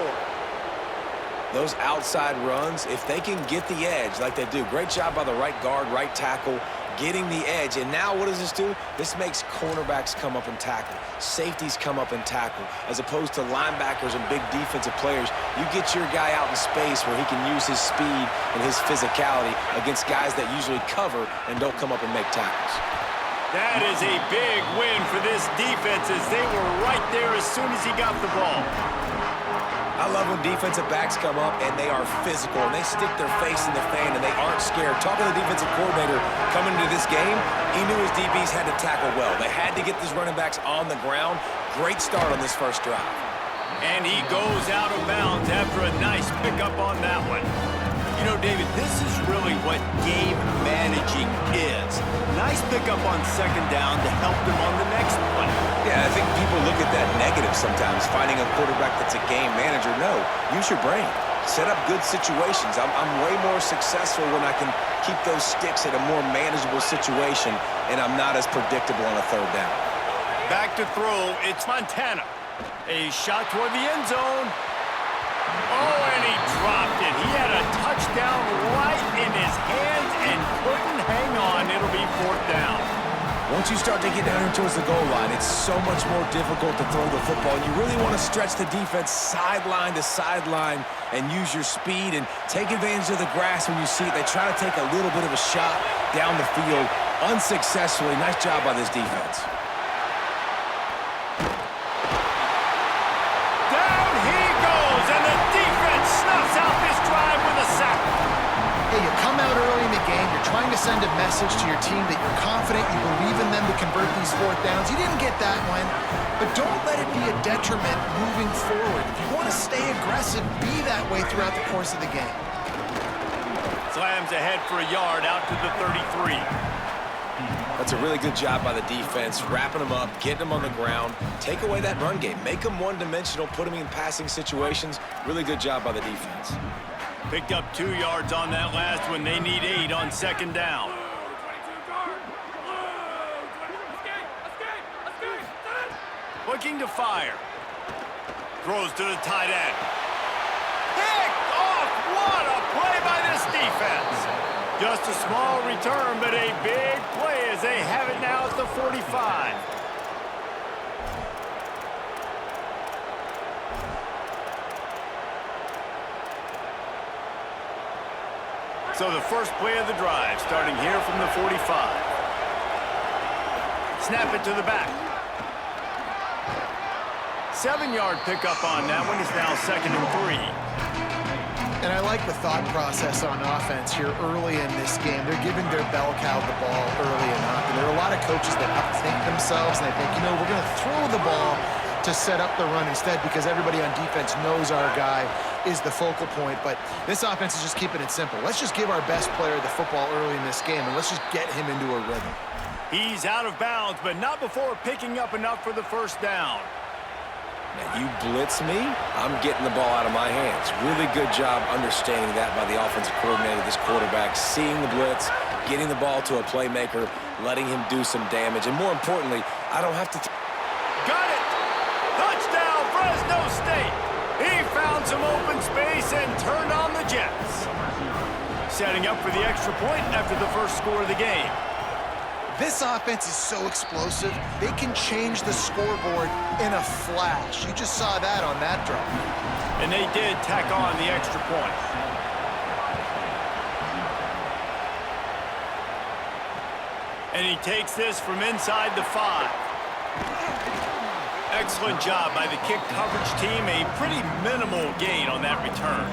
Those outside runs, if they can get the edge like they do, great job by the right guard, right tackle, getting the edge. And now what does this do? This makes cornerbacks come up and tackle. Safeties come up and tackle. As opposed to linebackers and big defensive players, you get your guy out in space where he can use his speed and his physicality against guys that usually cover and don't come up and make tackles. That is a big win for this defense as they were right there as soon as he got the ball. I love when defensive backs come up and they are physical and they stick their face in the fan and they aren't scared. Talking to the defensive coordinator coming into this game, he knew his DBs had to tackle well. They had to get these running backs on the ground. Great start on this first drive. And he goes out of bounds after a nice pickup on that one. You know, David, this is really what game managing is. Nice pickup on second down to help them on the next play. Yeah, I think people look at that negative sometimes, finding a quarterback that's a game manager. No, use your brain. Set up good situations. I'm way more successful when I can keep those sticks at a more manageable situation, and I'm not as predictable on a third down. Back to throw, it's Montana. A shot toward the end zone. Oh, and he dropped it. He had a touchdown right in his hands and couldn't hang on. It'll be fourth down. Once you start to get down here towards the goal line, it's so much more difficult to throw the football. You really want to stretch the defense sideline to sideline and use your speed and take advantage of the grass when you see it. They try to take a little bit of a shot down the field unsuccessfully. Nice job by this defense. Down he goes, and the defense snuffs out this drive with a sack. Hey, you come out early in the game, you're trying to send a message to your team that you're confident, you believe in them to convert these fourth downs. You didn't get that one, but don't let it be a detriment moving forward. If you want to stay aggressive, be that way throughout the course of the game. Slams ahead for a yard out to the 33. That's a really good job by the defense, wrapping them up, getting them on the ground, take away that run game, make them one-dimensional, put them in passing situations. Really good job by the defense. Picked up 2 yards on that last one. They need 8 on second down. Looking to fire. Throws to the tight end. Picked off! What a play by this defense! Just a small return, but a big play as they have it now at the 45. So the first play of the drive, starting here from the 45. Snap it to the back. 7-yard pickup on that one. Is now 2nd and 3. And I like the thought process on offense here early in this game. They're giving their bell cow the ball early enough. And there are a lot of coaches that outthink themselves, and they think, you know, we're going to throw the ball to set up the run instead because everybody on defense knows our guy is the focal point. But this offense is just keeping it simple. Let's just give our best player the football early in this game, and let's just get him into a rhythm. He's out of bounds, but not before picking up enough for the first down. Now, you blitz me, I'm getting the ball out of my hands. Really good job understanding that by the offensive coordinator, this quarterback, seeing the blitz, getting the ball to a playmaker, letting him do some damage. And more importantly, I don't have to... Got it! Touchdown, Fresno State! He found some open space and turned on the Jets. Setting up for the extra point after the first score of the game. This offense is so explosive, they can change the scoreboard in a flash. You just saw that on that drive. And they did tack on the extra point. And he takes this from inside the 5. Excellent job by the kick coverage team. A pretty minimal gain on that return.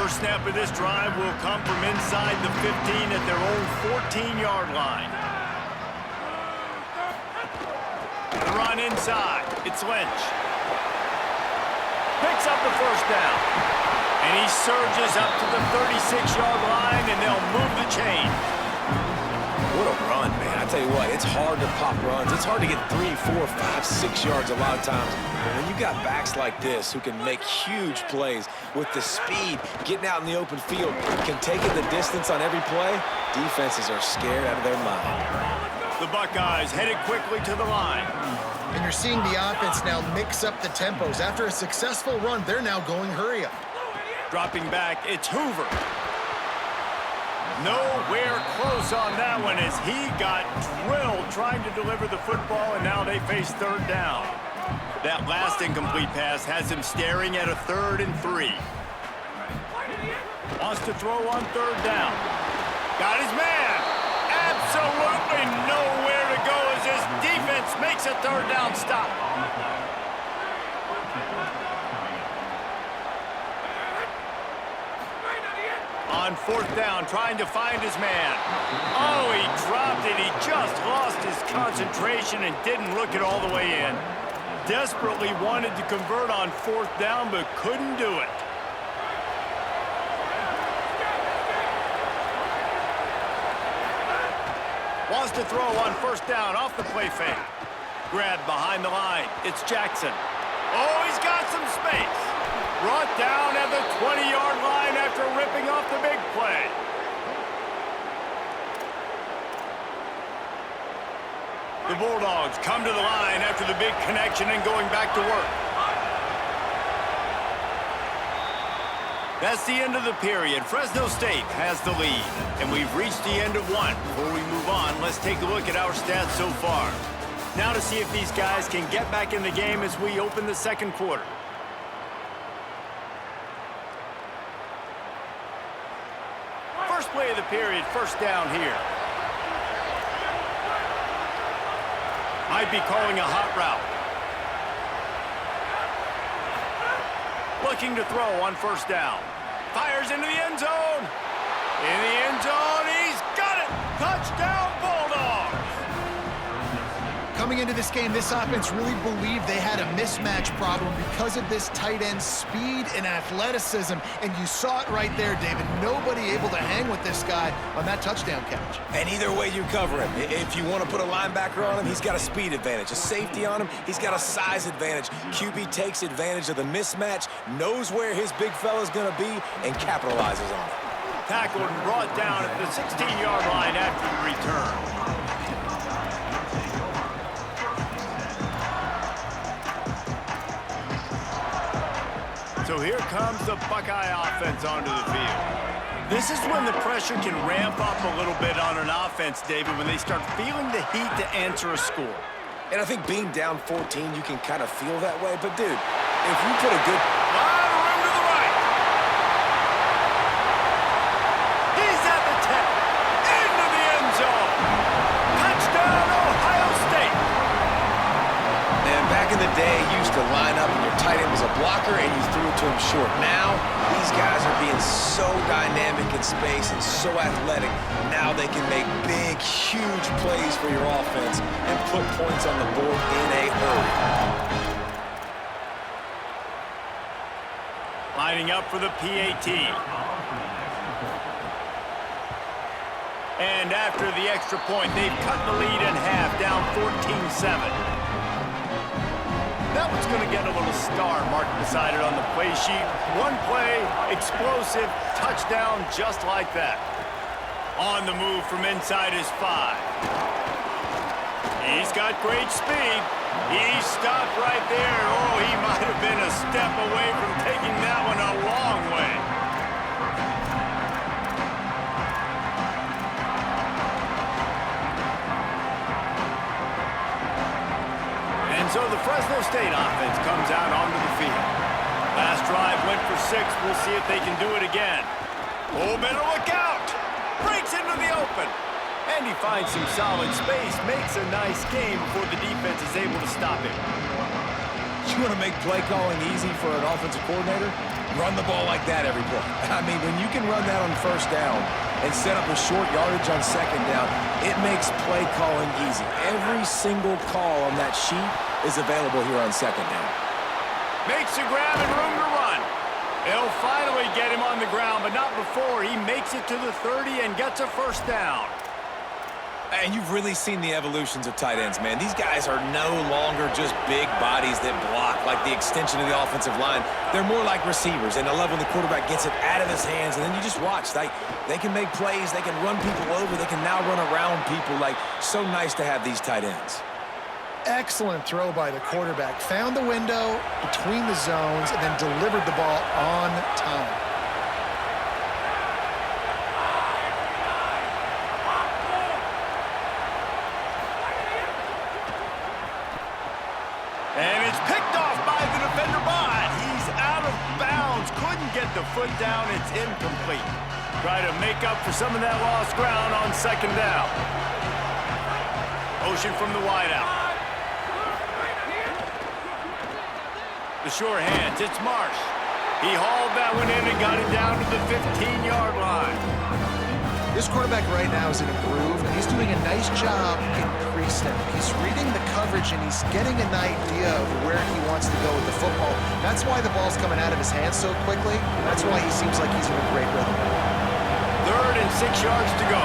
First snap of this drive will come from inside the 15 at their own 14-yard line. The run inside. It's Lynch. Picks up the first down. And he surges up to the 36-yard line, and they'll move the chain. What a run, man. I tell you what, it's hard to pop runs. It's hard to get 3, 4, 5, 6 yards a lot of times. But when you got backs like this who can make huge plays with the speed, getting out in the open field, can take it the distance on every play, defenses are scared out of their mind. The Buckeyes headed quickly to the line. And you're seeing the offense now mix up the tempos. After a successful run, they're now going hurry up. Dropping back, it's Hoover. Nowhere close on that one as he got drilled trying to deliver the football, and now they face third down. That last incomplete pass has him staring at a 3rd and 3. Wants to throw on third down. Got his man. Absolutely nowhere to go as his defense makes a third down stop. On fourth down, trying to find his man. Oh, he dropped it. He just lost his concentration and didn't look it all the way in. Desperately wanted to convert on fourth down, but couldn't do it. Wants to throw on first down off the play fake. Grabbed behind the line. It's Jackson. Oh, he's got some space. Brought down at the 20-yard line after ripping off the big play. The Bulldogs come to the line after the big connection and going back to work. That's the end of the period. Fresno State has the lead, and we've reached the end of one. Before we move on, let's take a look at our stats so far. Now to see if these guys can get back in the game as we open the second quarter. First play of the period, first down here. Might be calling a hot route. Looking to throw on first down. Fires into the end zone. In the end zone, he's got it. Touchdown, Bulldogs. Coming into this game, this offense really believed they had a mismatch problem because of this tight end speed and athleticism. And you saw it right there, David. Nobody able to hang with this guy on that touchdown catch. And either way you cover him, if you want to put a linebacker on him, he's got a speed advantage. A safety on him, he's got a size advantage. QB takes advantage of the mismatch, knows where his big fella's going to be, and capitalizes on it. Tackled and brought down at the 16-yard line after the return. So here comes the Buckeye offense onto the field. This is when the pressure can ramp up a little bit on an offense, David, when they start feeling the heat to answer a score. And I think being down 14, you can kind of feel that way. But, dude, if you put a good... Lot of room to the right. He's at the 10. Into the end zone. Touchdown, Ohio State. And back in the day, you used to line up and your tight end was a blocker and you threw it to him short. Now, these guys are being so dynamic in space and so athletic. Now they can make big, huge plays for your offense and put points on the board in a hurry. Lining up for the PAT. And after the extra point, they've cut the lead in half, down 14-7. That one's going to get a little star marked beside it on the play sheet. One play, explosive, touchdown just like that. On the move from inside his 5. He's got great speed. He stopped right there. Oh, he might have been a step away from taking that one a long way. So the Fresno State offense comes out onto the field. Last drive went for 6. We'll see if they can do it again. Oh, better look out. Breaks into the open. And he finds some solid space. Makes a nice game before the defense is able to stop him. You want to make play calling easy for an offensive coordinator? Run the ball like that every play. I mean, when you can run that on first down and set up a short yardage on second down, it makes play calling easy. Every single call on that sheet is available here on second down. Makes a grab and room to run. They'll finally get him on the ground, but not before he makes it to the 30 and gets a first down. And you've really seen the evolutions of tight ends, man. These guys are no longer just big bodies that block like the extension of the offensive line. They're more like receivers, and I love when the quarterback gets it out of his hands, and then you just watch. They can make plays. They can run people over. They can now run around people. Like, so nice to have these tight ends. Excellent throw by the quarterback. Found the window between the zones and then delivered the ball on time. And it's picked off by the defender, but he's out of bounds. Couldn't get the foot down. It's incomplete. Try to make up for some of that lost ground on second down. Motion from the wideout. The sure hands, it's Marsh. He hauled that one in and got it down to the 15-yard line. This quarterback right now is in a groove, and he's doing a nice job in pre-snap. He's reading the coverage, and he's getting an idea of where he wants to go with the football. That's why the ball's coming out of his hands so quickly. That's why he seems like he's in a great rhythm. 3rd and 6 yards to go.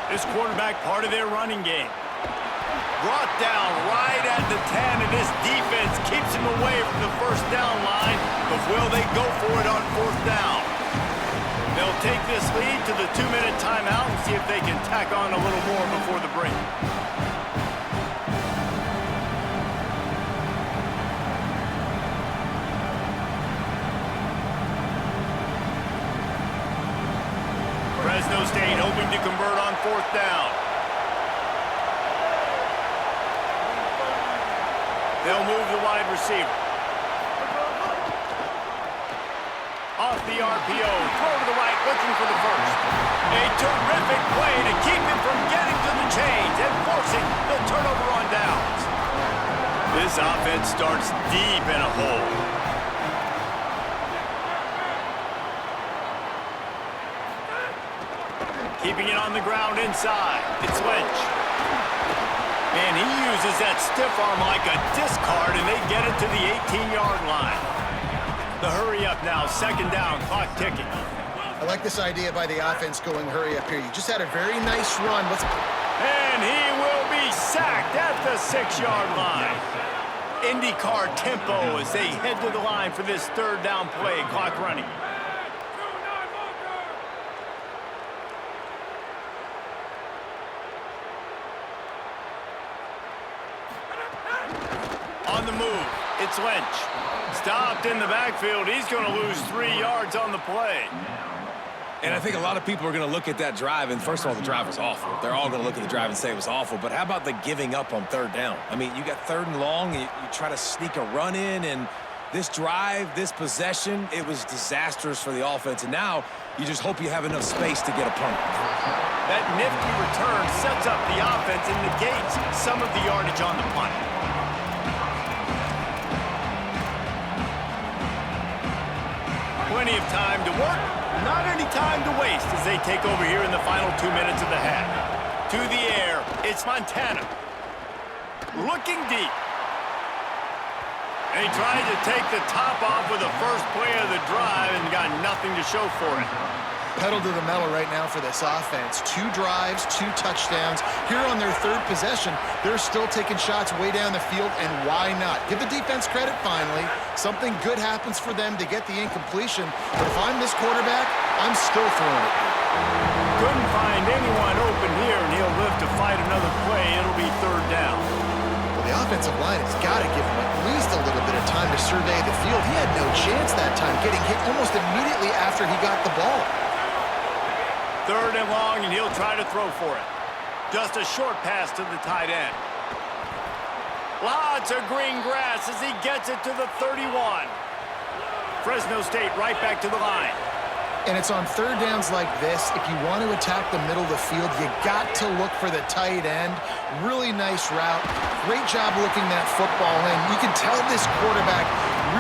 This quarterback part of their running game. Brought down right at the 10, and this defense keeps him away from the first down line. But will they go for it on 4th down? They'll take this lead to the 2-minute timeout and see if they can tack on a little more before the break. Fresno State hoping to convert on 4th down. They'll move the wide receiver. Off the RPO, throw to the right, looking for the first. A terrific play to keep him from getting to the chains and forcing the turnover on downs. This offense starts deep in a hole. Keeping it on the ground inside. It's Lynch. And he uses that stiff arm like a discard, and they get it to the 18-yard line. The hurry up now, 2nd down, clock ticking. I like this idea by the offense going hurry up here. You just had a very nice run. And he will be sacked at the 6-yard line. IndyCar tempo as they head to the line for this 3rd down play, clock running. On the move, it's Lynch. Stopped in the backfield. He's going to lose 3 yards on the play. And I think a lot of people are going to look at that drive, and first of all, the drive was awful. They're all going to look at the drive and say it was awful, but how about the giving up on 3rd down? I mean, you got 3rd and long, you try to sneak a run in, and this drive, this possession, it was disastrous for the offense, and now you just hope you have enough space to get a punt. That nifty return sets up the offense and negates some of the yardage on the punt. Plenty of time to work, not any time to waste as they take over here in the final 2 minutes of the half. To the air, it's Montana. Looking deep. And he tried to take the top off with the first play of the drive and got nothing to show for it. Pedal to the metal right now for this offense. 2 drives, 2 touchdowns. Here on their 3rd possession, they're still taking shots way down the field, and why not? Give the defense credit finally. Something good happens for them to get the incompletion, but if I'm this quarterback, I'm still throwing it. Couldn't find anyone open here, and he'll live to fight another play. It'll be 3rd down. Well, the offensive line has got to give him at least a little bit of time to survey the field. He had no chance that time, getting hit almost immediately after he got the ball. 3rd and long, and he'll try to throw for it. Just a short pass to the tight end. Lots of green grass as he gets it to the 31. Fresno State right back to the line. And it's on third downs like this, if you want to attack the middle of the field, you got to look for the tight end. Really nice route. Great job looking that football in. You can tell this quarterback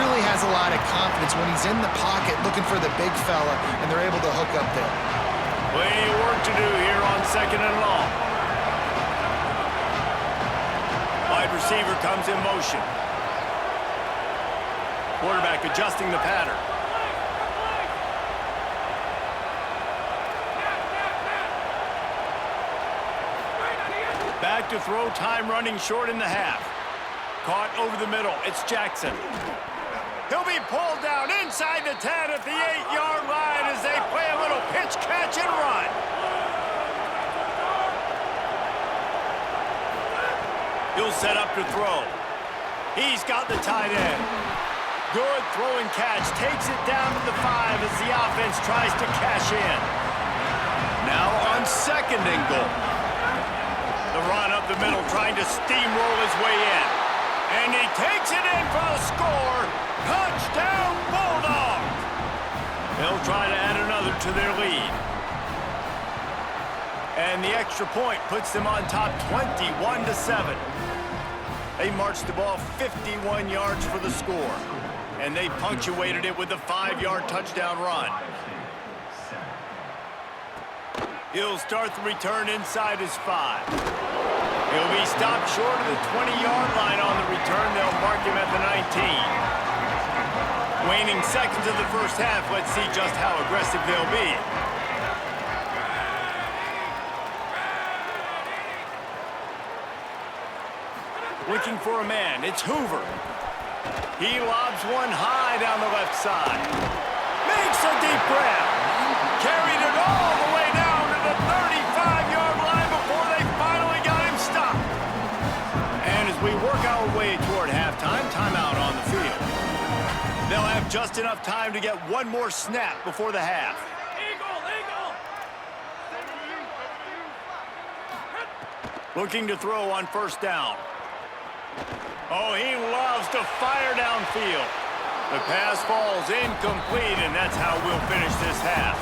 really has a lot of confidence when he's in the pocket looking for the big fella, and they're able to hook up there. Plenty of work to do here on second and long. Wide receiver comes in motion. Quarterback adjusting the pattern. Back to throw, time running short in the half. Caught over the middle, it's Jackson. He'll be pulled down inside the 10 at the 8-yard line as they play a little pitch, catch, and run. He'll set up to throw. He's got the tight end. Good throw and catch, takes it down to the 5 as the offense tries to cash in. Now on second and goal. The run up the middle, trying to steamroll his way in. And he takes it in for the score. Touchdown, Bulldogs! They'll try to add another to their lead. And the extra point puts them on top 21-7. They marched the ball 51 yards for the score. And they punctuated it with a 5-yard touchdown run. He'll start the return inside his 5. He'll be stopped short of the 20-yard line on the return. They'll mark him at the 19. Waning seconds of the first half. Let's see just how aggressive they'll be. Looking for a man. It's Hoover. He lobs one high down the left side. Makes a deep grab. Carried it all the way down to the 35-yard line before they finally got him stopped. And as we work our way toward halftime, timeout on the field. They'll have just enough time to get one more snap before the half. Looking to throw on first down. Oh, he loves to fire downfield. The pass falls incomplete, and that's how we'll finish this half.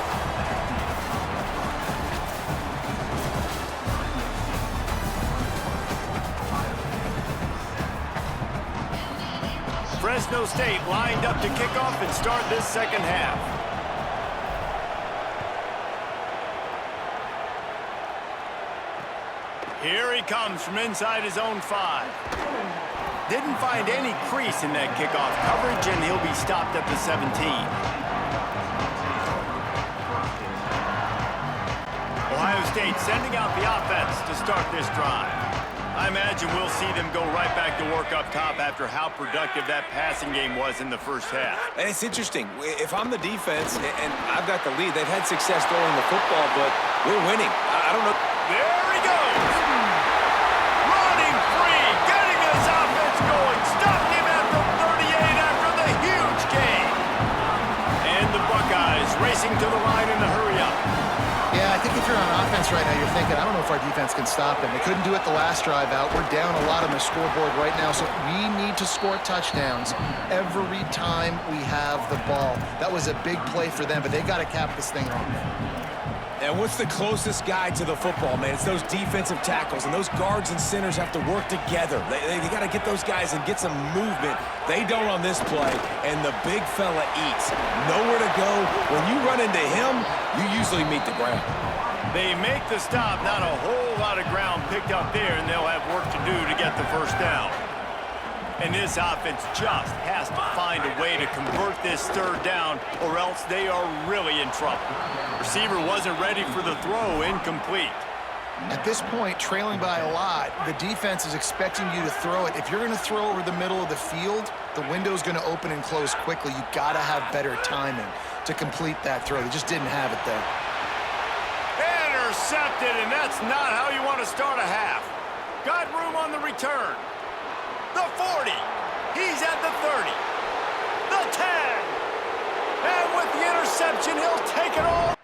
Fresno State lined up to kick off and start this second half. Here he comes from inside his own 5. Didn't find any crease in that kickoff coverage, and he'll be stopped at the 17. Ohio State sending out the offense to start this drive. I imagine we'll see them go right back to work up top after how productive that passing game was in the first half. And it's interesting. If I'm the defense and I've got the lead, they've had success throwing the football, but we're winning. I don't know. There he goes. Running free, getting his offense going. Stopped him at the 38 after the huge gain. And the Buckeyes racing to the line in the hurry-up. Yeah, I think if you're on offense right now, you're thinking, I don't know if our defense can stop them. They couldn't do it the last drive out. We're down a lot on the scoreboard right now, so we need to score touchdowns every time we have the ball. That was a big play for them, but they got to cap this thing off. And what's the closest guy to the football, man? It's those defensive tackles, and those guards and centers have to work together. They got to get those guys and get some movement. They don't on this play, and the big fella eats. Nowhere to go. When you run into him, you usually meet the ground. They make the stop, not a whole lot of ground picked up there, and they'll have work to do to get the first down. And this offense just has to find a way to convert this third down, or else they are really in trouble. Receiver wasn't ready for the throw, incomplete. At this point, trailing by a lot, the defense is expecting you to throw it. If you're going to throw over the middle of the field, the window's going to open and close quickly. You've got to have better timing to complete that throw. They just didn't have it there. Intercepted, and that's not how you want to start a half. Got room on the return. The 40. He's at the 30. The 10. And with the interception, he'll take it all.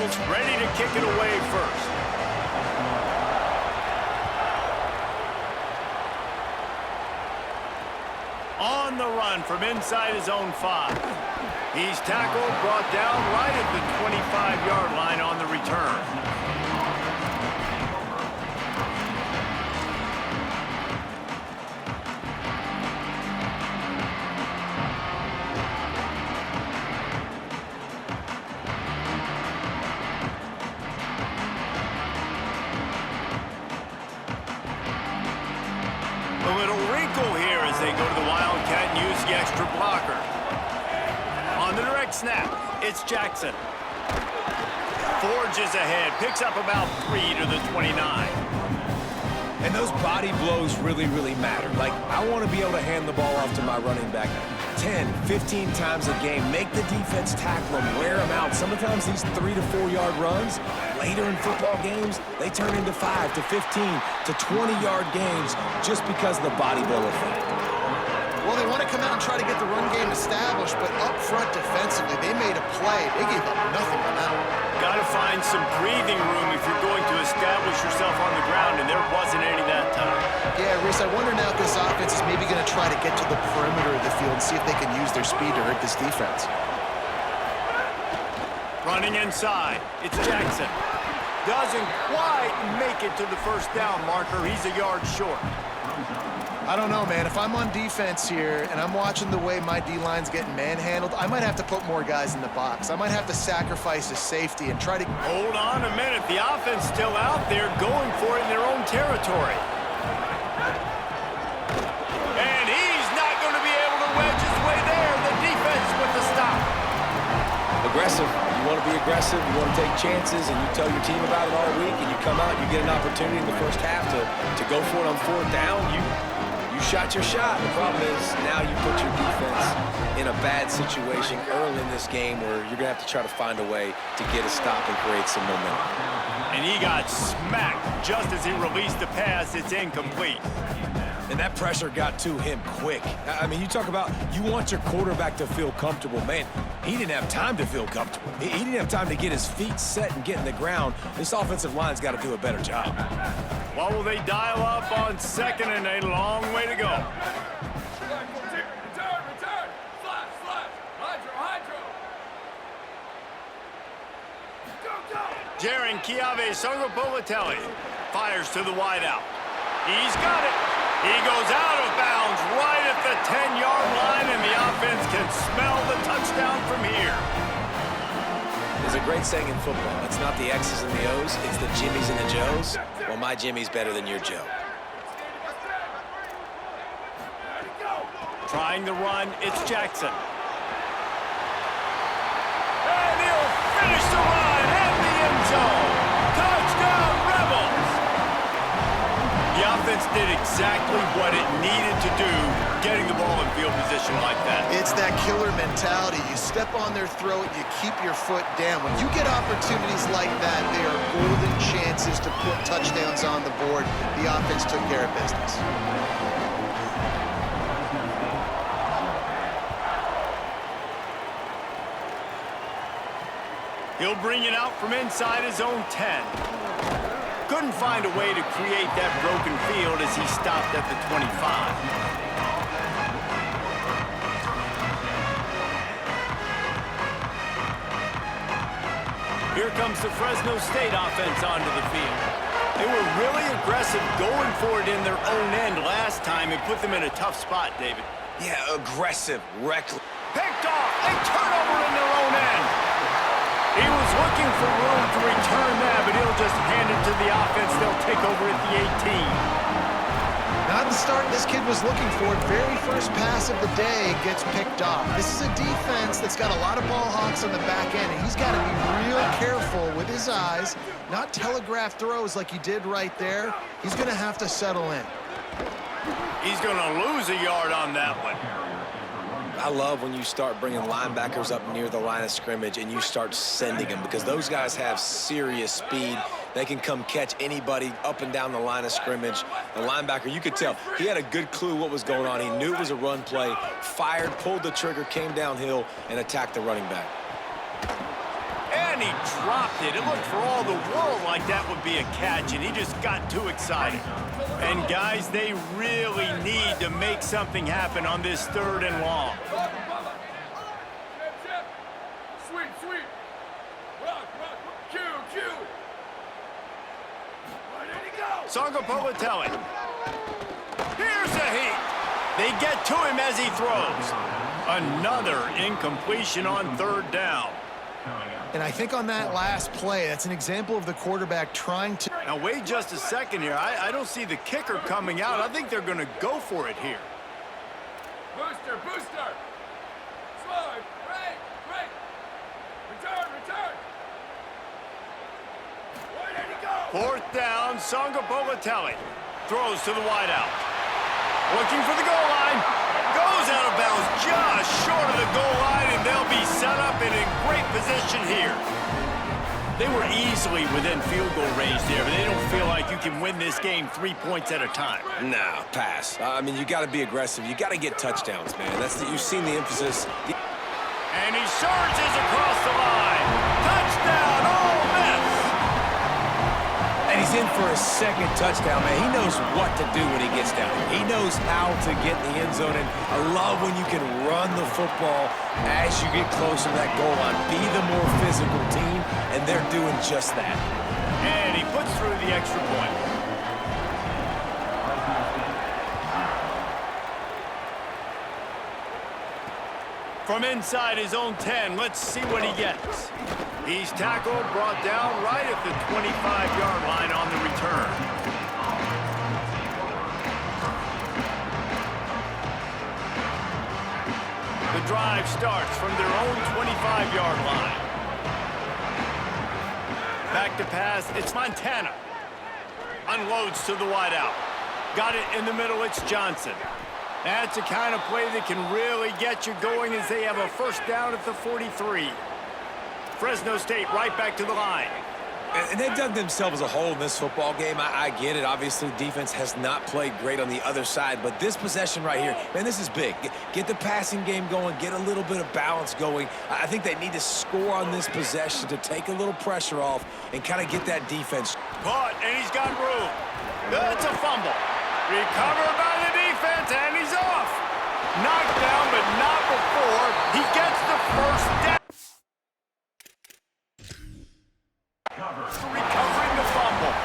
Eagles ready to kick it away first. On the run from inside his own 5. He's tackled, brought down right at the 25-yard line on the return. A little wrinkle here as they go to the Wildcat and use the extra blocker. On the direct snap, it's Jackson. Forges ahead, picks up about 3 to the 29. And those body blows really, really matter. Like, I want to be able to hand the ball off to my running back 10, 15 times a game. Make the defense tackle them, wear them out. Sometimes these 3 to 4 yard runs, later in football games, they turn into 5 to 15 to 20-yard games just because of the body blow effect. Well, they want to come out and try to get the run game established, but up front defensively, they made a play. They gave up nothing on that one. Got to find some breathing room if you're going to establish yourself on the ground, and there wasn't any that time. Yeah, Reese, I wonder now if this offense is maybe going to try to get to the perimeter of the field and see if they can use their speed to hurt this defense. Running inside, it's Jackson. Doesn't quite make it to the first down marker. He's a yard short. I don't know, man. If I'm on defense here and I'm watching the way my D-line's getting manhandled, I might have to put more guys in the box. I might have to sacrifice a safety and try to... Hold on a minute. The offense still out there going for it in their own territory. And he's not going to be able to wedge his way there. The defense with the stop. Aggressive. You want to be aggressive. You want to take chances, and you tell your team about it all week, and you come out and you get an opportunity in the first half to go for it on 4th down. You shot your shot. The problem is now you put your defense in a bad situation early in this game where you're going to have to try to find a way to get a stop and create some momentum. And he got smacked just as he released the pass. It's incomplete. And that pressure got to him quick. I mean, you talk about you want your quarterback to feel comfortable. Man, he didn't have time to feel comfortable. He didn't have time to get his feet set and get in the ground. This offensive line's got to do a better job. What will they dial up on 2nd and a long way to go? Return! Slash! Hydro! Go! Jaron Kiave Songopolitelli fires to the wideout. He's got it. He goes out of bounds right at the 10-yard line, and the offense can smell the touchdown from here. There's a great saying in football. It's not the X's and the O's, it's the Jimmies and the Joes. Well, my Jimmy's better than your Joe. Trying the run, it's Jackson. And he'll finish the run at the end zone. Touchdown, Rebels! The offense did exactly what it needed to do, getting the ball in field position like that. It's that killer mentality. You step on their throat, you keep your foot down. When you get opportunities like that, they are golden chances to put touchdowns on the board. The offense took care of business. He'll bring it out from inside his own 10. Couldn't find a way to create that broken field as he stopped at the 25. Here comes the Fresno State offense onto the field. They were really aggressive going for it in their own end last time and put them in a tough spot, David. Yeah, aggressive, reckless. Picked off, a turnover in their own end. He was looking for room to return that, but he'll just hand it to the offense. They'll take over at the 18. Not the start this kid was looking for. Very first pass of the day gets picked off. This is a defense that's got a lot of ball hawks on the back end, and he's got to be real careful with his eyes, not telegraph throws like he did right there. He's going to have to settle in. He's going to lose a yard on that one. I love when you start bringing linebackers up near the line of scrimmage and you start sending them because those guys have serious speed. They can come catch anybody up and down the line of scrimmage. The linebacker, you could tell, he had a good clue what was going on. He knew it was a run play, fired, pulled the trigger, came downhill, and attacked the running back. And and he dropped it. It looked for all the world like that would be a catch, and he just got too excited. And, guys, they really need to make something happen on this 3rd and long. Sweet, sweet. Rock, rock. Q, Q. Where did he go? Songo Politelli. Here's a heat. They get to him as he throws. Another incompletion on 3rd down. And I think on that last play, that's an example of the quarterback trying to... Now, wait just a second here. I don't see the kicker coming out. I think they're going to go for it here. Booster, booster. Slide, break, break. Return, return. Where did he go? 4th down, Songo Politelli throws to the wideout. Looking for the goal line. Goes out of bounds just short of the goal line, and they'll be set up and in great position here. They were easily within field goal range there, but they don't feel like you can win this game 3 points at a time. Nah, pass. I mean, you got to be aggressive. You got to get touchdowns, man. You've seen the emphasis. And he surges across the line. Touchdown, Ole Miss! And he's in for a 2nd touchdown, man. He knows what to do when he gets down. He knows how to get in the end zone. And I love when you can run the football as you get closer to that goal line. Be the more physical team, and they're doing just that. And he puts through the extra point. From inside his own 10, let's see what he gets. He's tackled, brought down right at the 25-yard line on the return. The drive starts from their own 25-yard line. Back to pass, it's Montana. Unloads to the wideout. Got it in the middle, it's Johnson. That's the kind of play that can really get you going as they have a 1st down at the 43. Fresno State right back to the line. And they've dug themselves a hole in this football game. I get it. Obviously, defense has not played great on the other side. But this possession right here, man, this is big. Get the passing game going. Get a little bit of balance going. I think they need to score on this possession to take a little pressure off and kind of get that defense. Caught, and he's got room. That's a fumble. Recovered by the defense, and he's off. Knocked down, but not before he gets the 1st down. Recovering the fumble.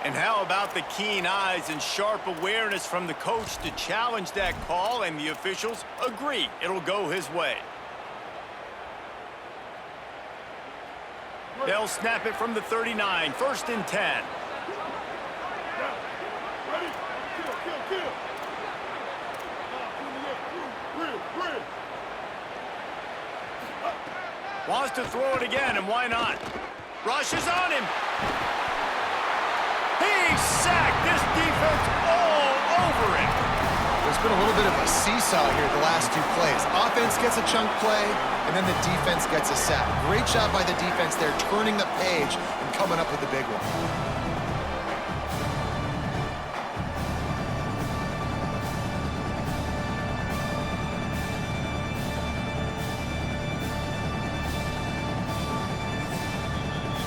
And how about the keen eyes and sharp awareness from the coach to challenge that call, and the officials agree it'll go his way. They'll snap it from the 39, 1st and 10. Wants to throw it again, and why not? Rushes on him. He's sacked. This defense all over it. There's been a little bit of a seesaw here the last 2 plays. Offense gets a chunk play, and then the defense gets a sack. Great job by the defense there, turning the page and coming up with the big one.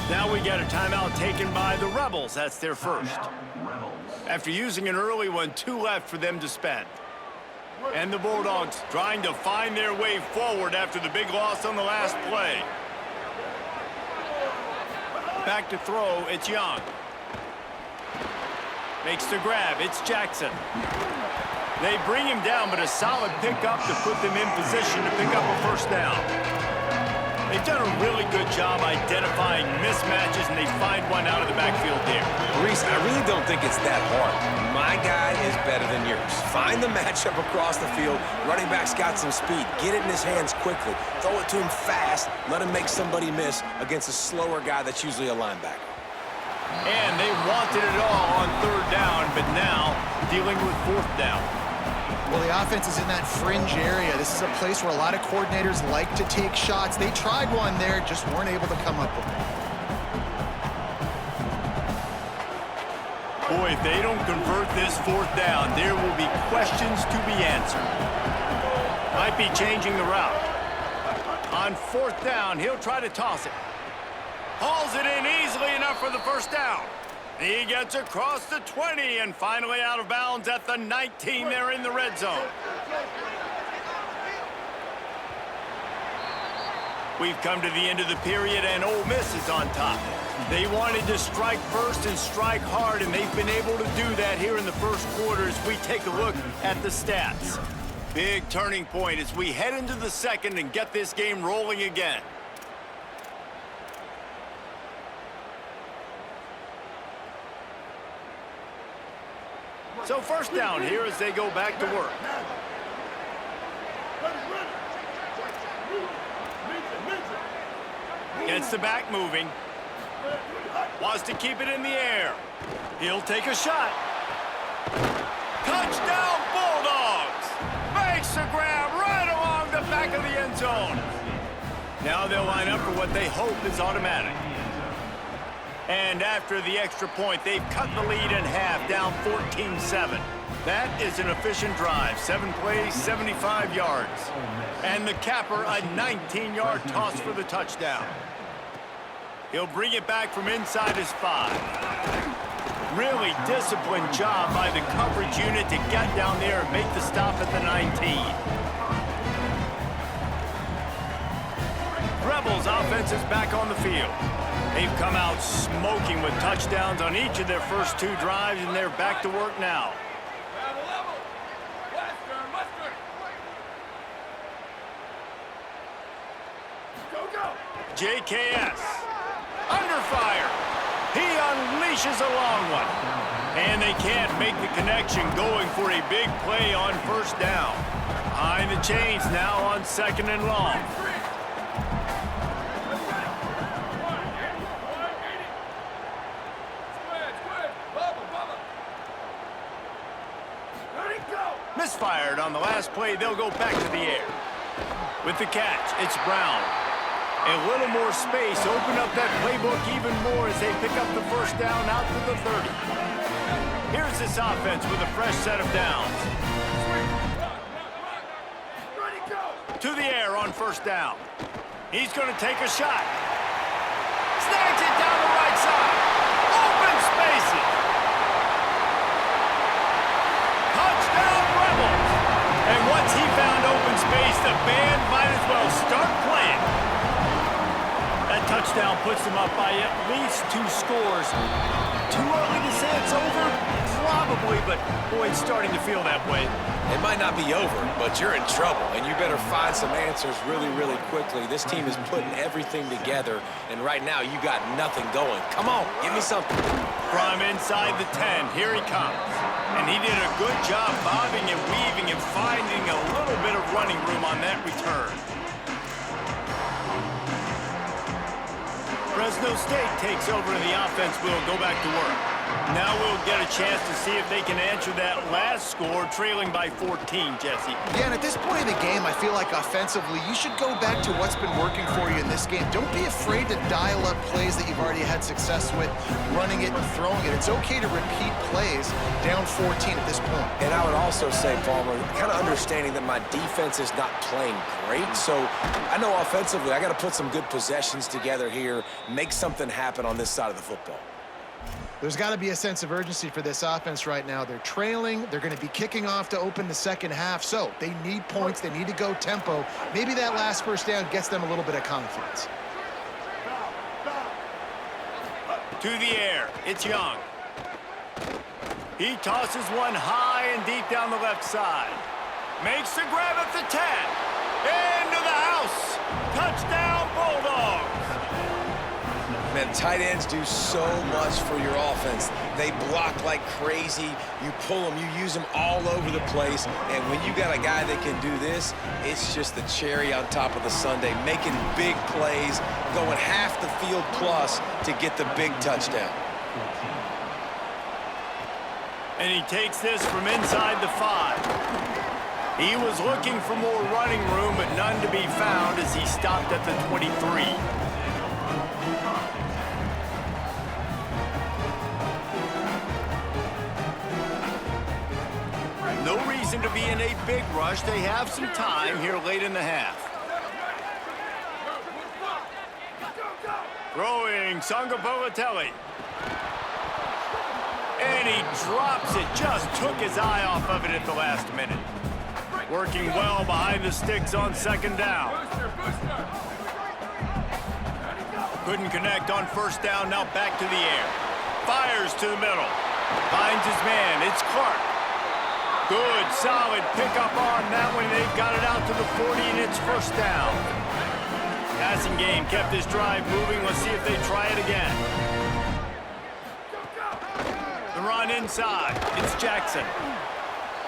Now we get a timeout taken by the Rebels. That's their 1st. After using an early one, 2 left for them to spend. And the Bulldogs trying to find their way forward after the big loss on the last play. Back to throw, it's Young. Makes the grab, it's Jackson. They bring him down, but a solid pickup to put them in position to pick up a 1st down. They've done a really good job identifying mismatches, and they find one out of the backfield there. Reese, I really don't think it's that hard. My guy is better than yours. Find the matchup across the field. Running back's got some speed. Get it in his hands quickly. Throw it to him fast. Let him make somebody miss against a slower guy that's usually a linebacker. And they wanted it all on 3rd down, but now dealing with 4th down. Well, the offense is in that fringe area. This is a place where a lot of coordinators like to take shots. They tried one there, just weren't able to come up with it. Boy, if they don't convert this fourth down, there will be questions to be answered. Might be changing the route. On fourth down, he'll try to toss it. Hauls it in easily enough for the first down. He gets across the 20 and finally out of bounds at the 19. They're in the red zone. We've come to the end of the period, and Ole Miss is on top. They wanted to strike first and strike hard, and they've been able to do that here in the first quarter as we take a look at the stats. Big turning point as we head into the second and get this game rolling again. So first down here as they go back to work. Gets the back moving. Wants to keep it in the air. He'll take a shot. Touchdown Bulldogs! Makes the grab right along the back of the end zone. Now they'll line up for what they hope is automatic. And after the extra point, they've cut the lead in half, down 14-7. That is an efficient drive. 7 plays, 75 yards. And the capper, a 19-yard toss for the touchdown. He'll bring it back from inside his 5. Really disciplined job by the coverage unit to get down there and make the stop at the 19. Rebels offense is back on the field. They've come out smoking with touchdowns on each of their first 2 drives, and they're back to work now. JKS under fire. He unleashes a long one. And they can't make the connection, going for a big play on first down. Behind the chains now on second and long. Misfired on the last play. They'll go back to the air. With the catch, it's Brown. A little more space. Open up that playbook even more as they pick up the first down out to the 30. Here's this offense with a fresh set of downs. To the air on first down. He's going to take a shot. Snags it down the right side. Open spaces. Touchdown Rebels. And once he found open space, the band might as well start playing. That touchdown puts them up by at least 2 scores. Too early to say it's over? Probably, but boy, it's starting to feel that way. It might not be over, but you're in trouble, and you better find some answers really, really quickly. This team is putting everything together, and right now you got nothing going. Come on, give me something. From inside the 10, here he comes. And he did a good job bobbing and weaving and finding a little bit of running room on that return. Fresno State takes over and the offense will go back to work. Now we'll get a chance to see if they can answer that last score, trailing by 14, Jesse. Yeah, and at this point in the game, I feel like offensively, you should go back to what's been working for you in this game. Don't be afraid to dial up plays that you've already had success with, running it and throwing it. It's okay to repeat plays down 14 at this point. And I would also say, Palmer, kind of understanding that my defense is not playing great, so I know offensively I got to put some good possessions together here, make something happen on this side of the football. There's got to be a sense of urgency for this offense right now. They're trailing. They're going to be kicking off to open the second half, so they need points. They need to go tempo. Maybe that last first down gets them a little bit of confidence. To the air, it's Young. He tosses one high and deep down the left side. Makes the grab at the 10. Into the house. Touchdown, Bulldogs. Man, tight ends do so much for your offense. They block like crazy. You pull them, you use them all over the place. And when you got a guy that can do this, it's just the cherry on top of the sundae, making big plays, going half the field plus to get the big touchdown. And he takes this from inside the 5. He was looking for more running room, but none to be found as he stopped at the 23. reason to be in a big rush. They have some time here late in the half. Throwing Songo Politelli. And he drops it. Just took his eye off of it at the last minute. Working well behind the sticks on second down. Couldn't connect on first down. Now back to the air. Fires to the middle. Finds his man. It's Clark. Good, solid pickup on that one. They've got it out to the 40, and it's first down. Passing game kept this drive moving. Let's see if they try it again. The run inside. It's Jackson.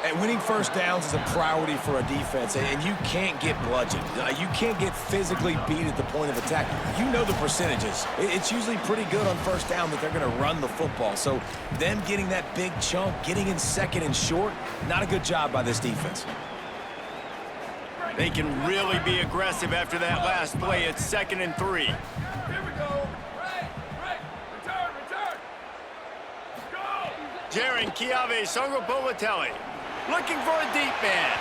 And winning first downs is a priority for a defense, and you can't get bludgeoned. You can't get physically beat at the point of attack. You know the percentages. It's usually pretty good on first down that they're going to run the football. So them getting that big chunk, getting in second and short, not a good job by this defense. They can really be aggressive after that last play. It's 2nd and 3. Here we go. Break. Return. Go. Jaron Kiave Songo Politelli. Looking for a deep man.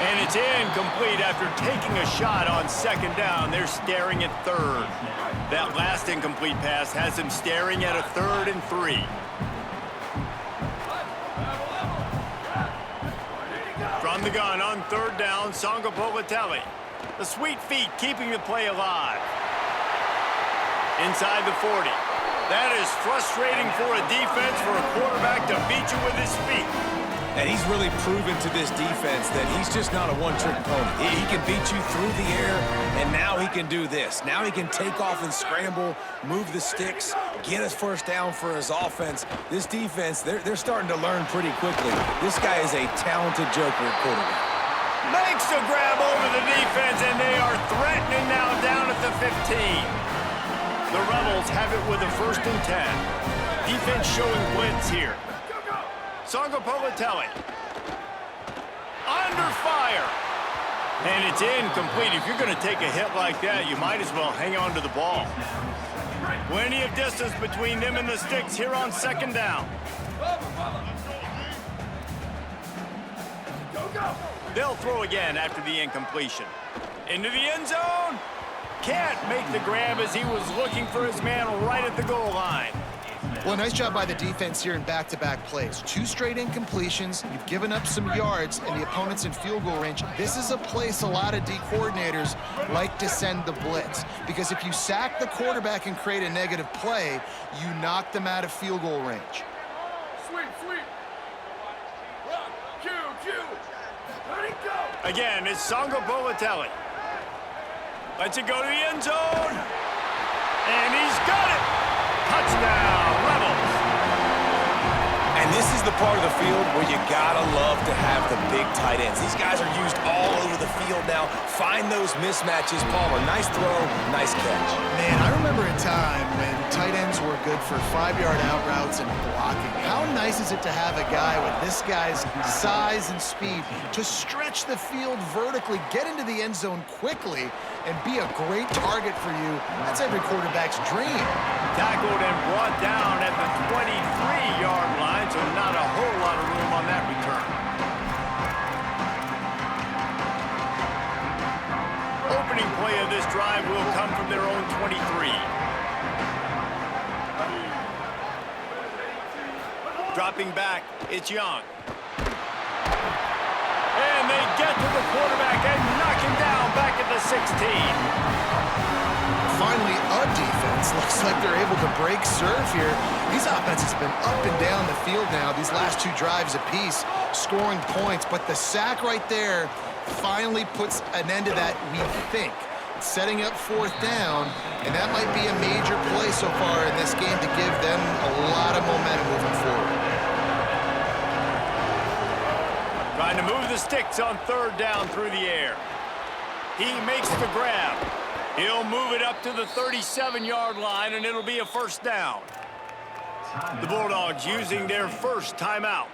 And it's incomplete after taking a shot on second down. They're staring at third. That last incomplete pass has them staring at a 3rd and 3. From the gun on third down, Songo Politelli. The sweet feet keeping the play alive. Inside the 40. That is frustrating for a defense, for a quarterback to beat you with his feet. And he's really proven to this defense that he's just not a one-trick pony. He can beat you through the air, and now he can do this. Now he can take off and scramble, move the sticks, get us first down for his offense. This defense, they're starting to learn pretty quickly. This guy is a talented joker at quarterback. Makes the grab over the defense, and they are threatening now down at the 15. The Rebels have it with a 1st and 10. Defense showing blitz here. Songo Politelli. Under fire. And it's incomplete. If you're going to take a hit like that, you might as well hang on to the ball. Plenty of distance between them and the sticks here on second down. They'll throw again after the incompletion. Into the end zone. Can't make the grab as he was looking for his man right at the goal line. Well, nice job by the defense here in back-to-back plays. 2 straight incompletions. You've given up some yards, and the opponent's in field goal range. This is a place a lot of D coordinators like to send the blitz, because if you sack the quarterback and create a negative play, you knock them out of field goal range. Sweep. Rock. Q. Let it go. Again, it's Songo Politelli. Lets it go to the end zone. And he's got it. Touchdown, Rebels. And this is the part of the field where you gotta love to have the big tight ends. These guys are used all over the field now. Find those mismatches. Palmer, nice throw, nice catch. Man, I remember a time when tight ends were good for 5-yard out routes and blocking. How nice is it to have a guy with this guy's size and speed to stretch the field vertically, get into the end zone quickly, and be a great target for you? That's every quarterback's dream. Tackled and brought down at the 23-yard line, so not a whole lot of room on that return. Opening play of this drive will come from their own 23. Dropping back, it's Young. And they get to the quarterback and knock him down back at the 16. Finally, a defense looks like they're able to break serve here. These offenses have been up and down the field now, these last 2 drives apiece, scoring points. But the sack right there finally puts an end to that, we think. Setting up 4th down, and that might be a major play so far in this game to give them a lot of momentum moving forward. Trying to move the sticks on 3rd down through the air. He makes the grab. He'll move it up to the 37-yard line, and it'll be a 1st down. The Bulldogs using their first timeout.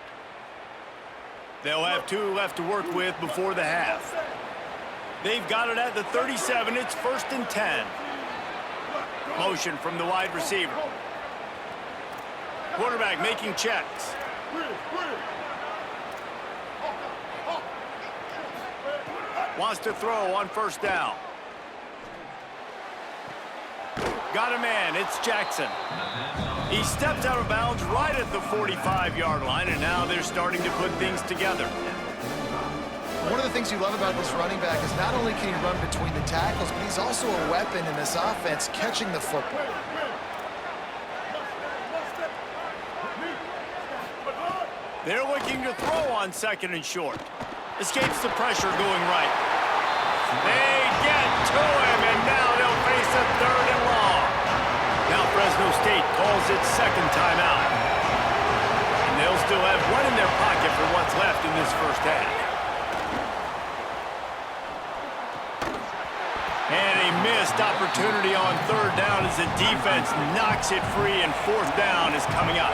They'll have 2 left to work with before the half. They've got it at the 37. It's 1st and 10. Motion from the wide receiver. Quarterback making checks. Wants to throw on first down. Got a man. It's Jackson. He stepped out of bounds right at the 45-yard line, and now they're starting to put things together. One of the things you love about this running back is not only can he run between the tackles, but he's also a weapon in this offense catching the football. They're looking to throw on second and short. Escapes the pressure going right. They get to him, and now they'll face a third and long. Now Fresno State calls its second timeout. And they'll still have one in their pocket for what's left in this first half. And a missed opportunity on third down as the defense knocks it free, and fourth down is coming up.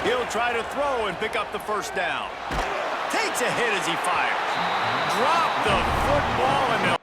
He'll try to throw and pick up the first down. Takes a hit as he fires. Drop the football, and they'll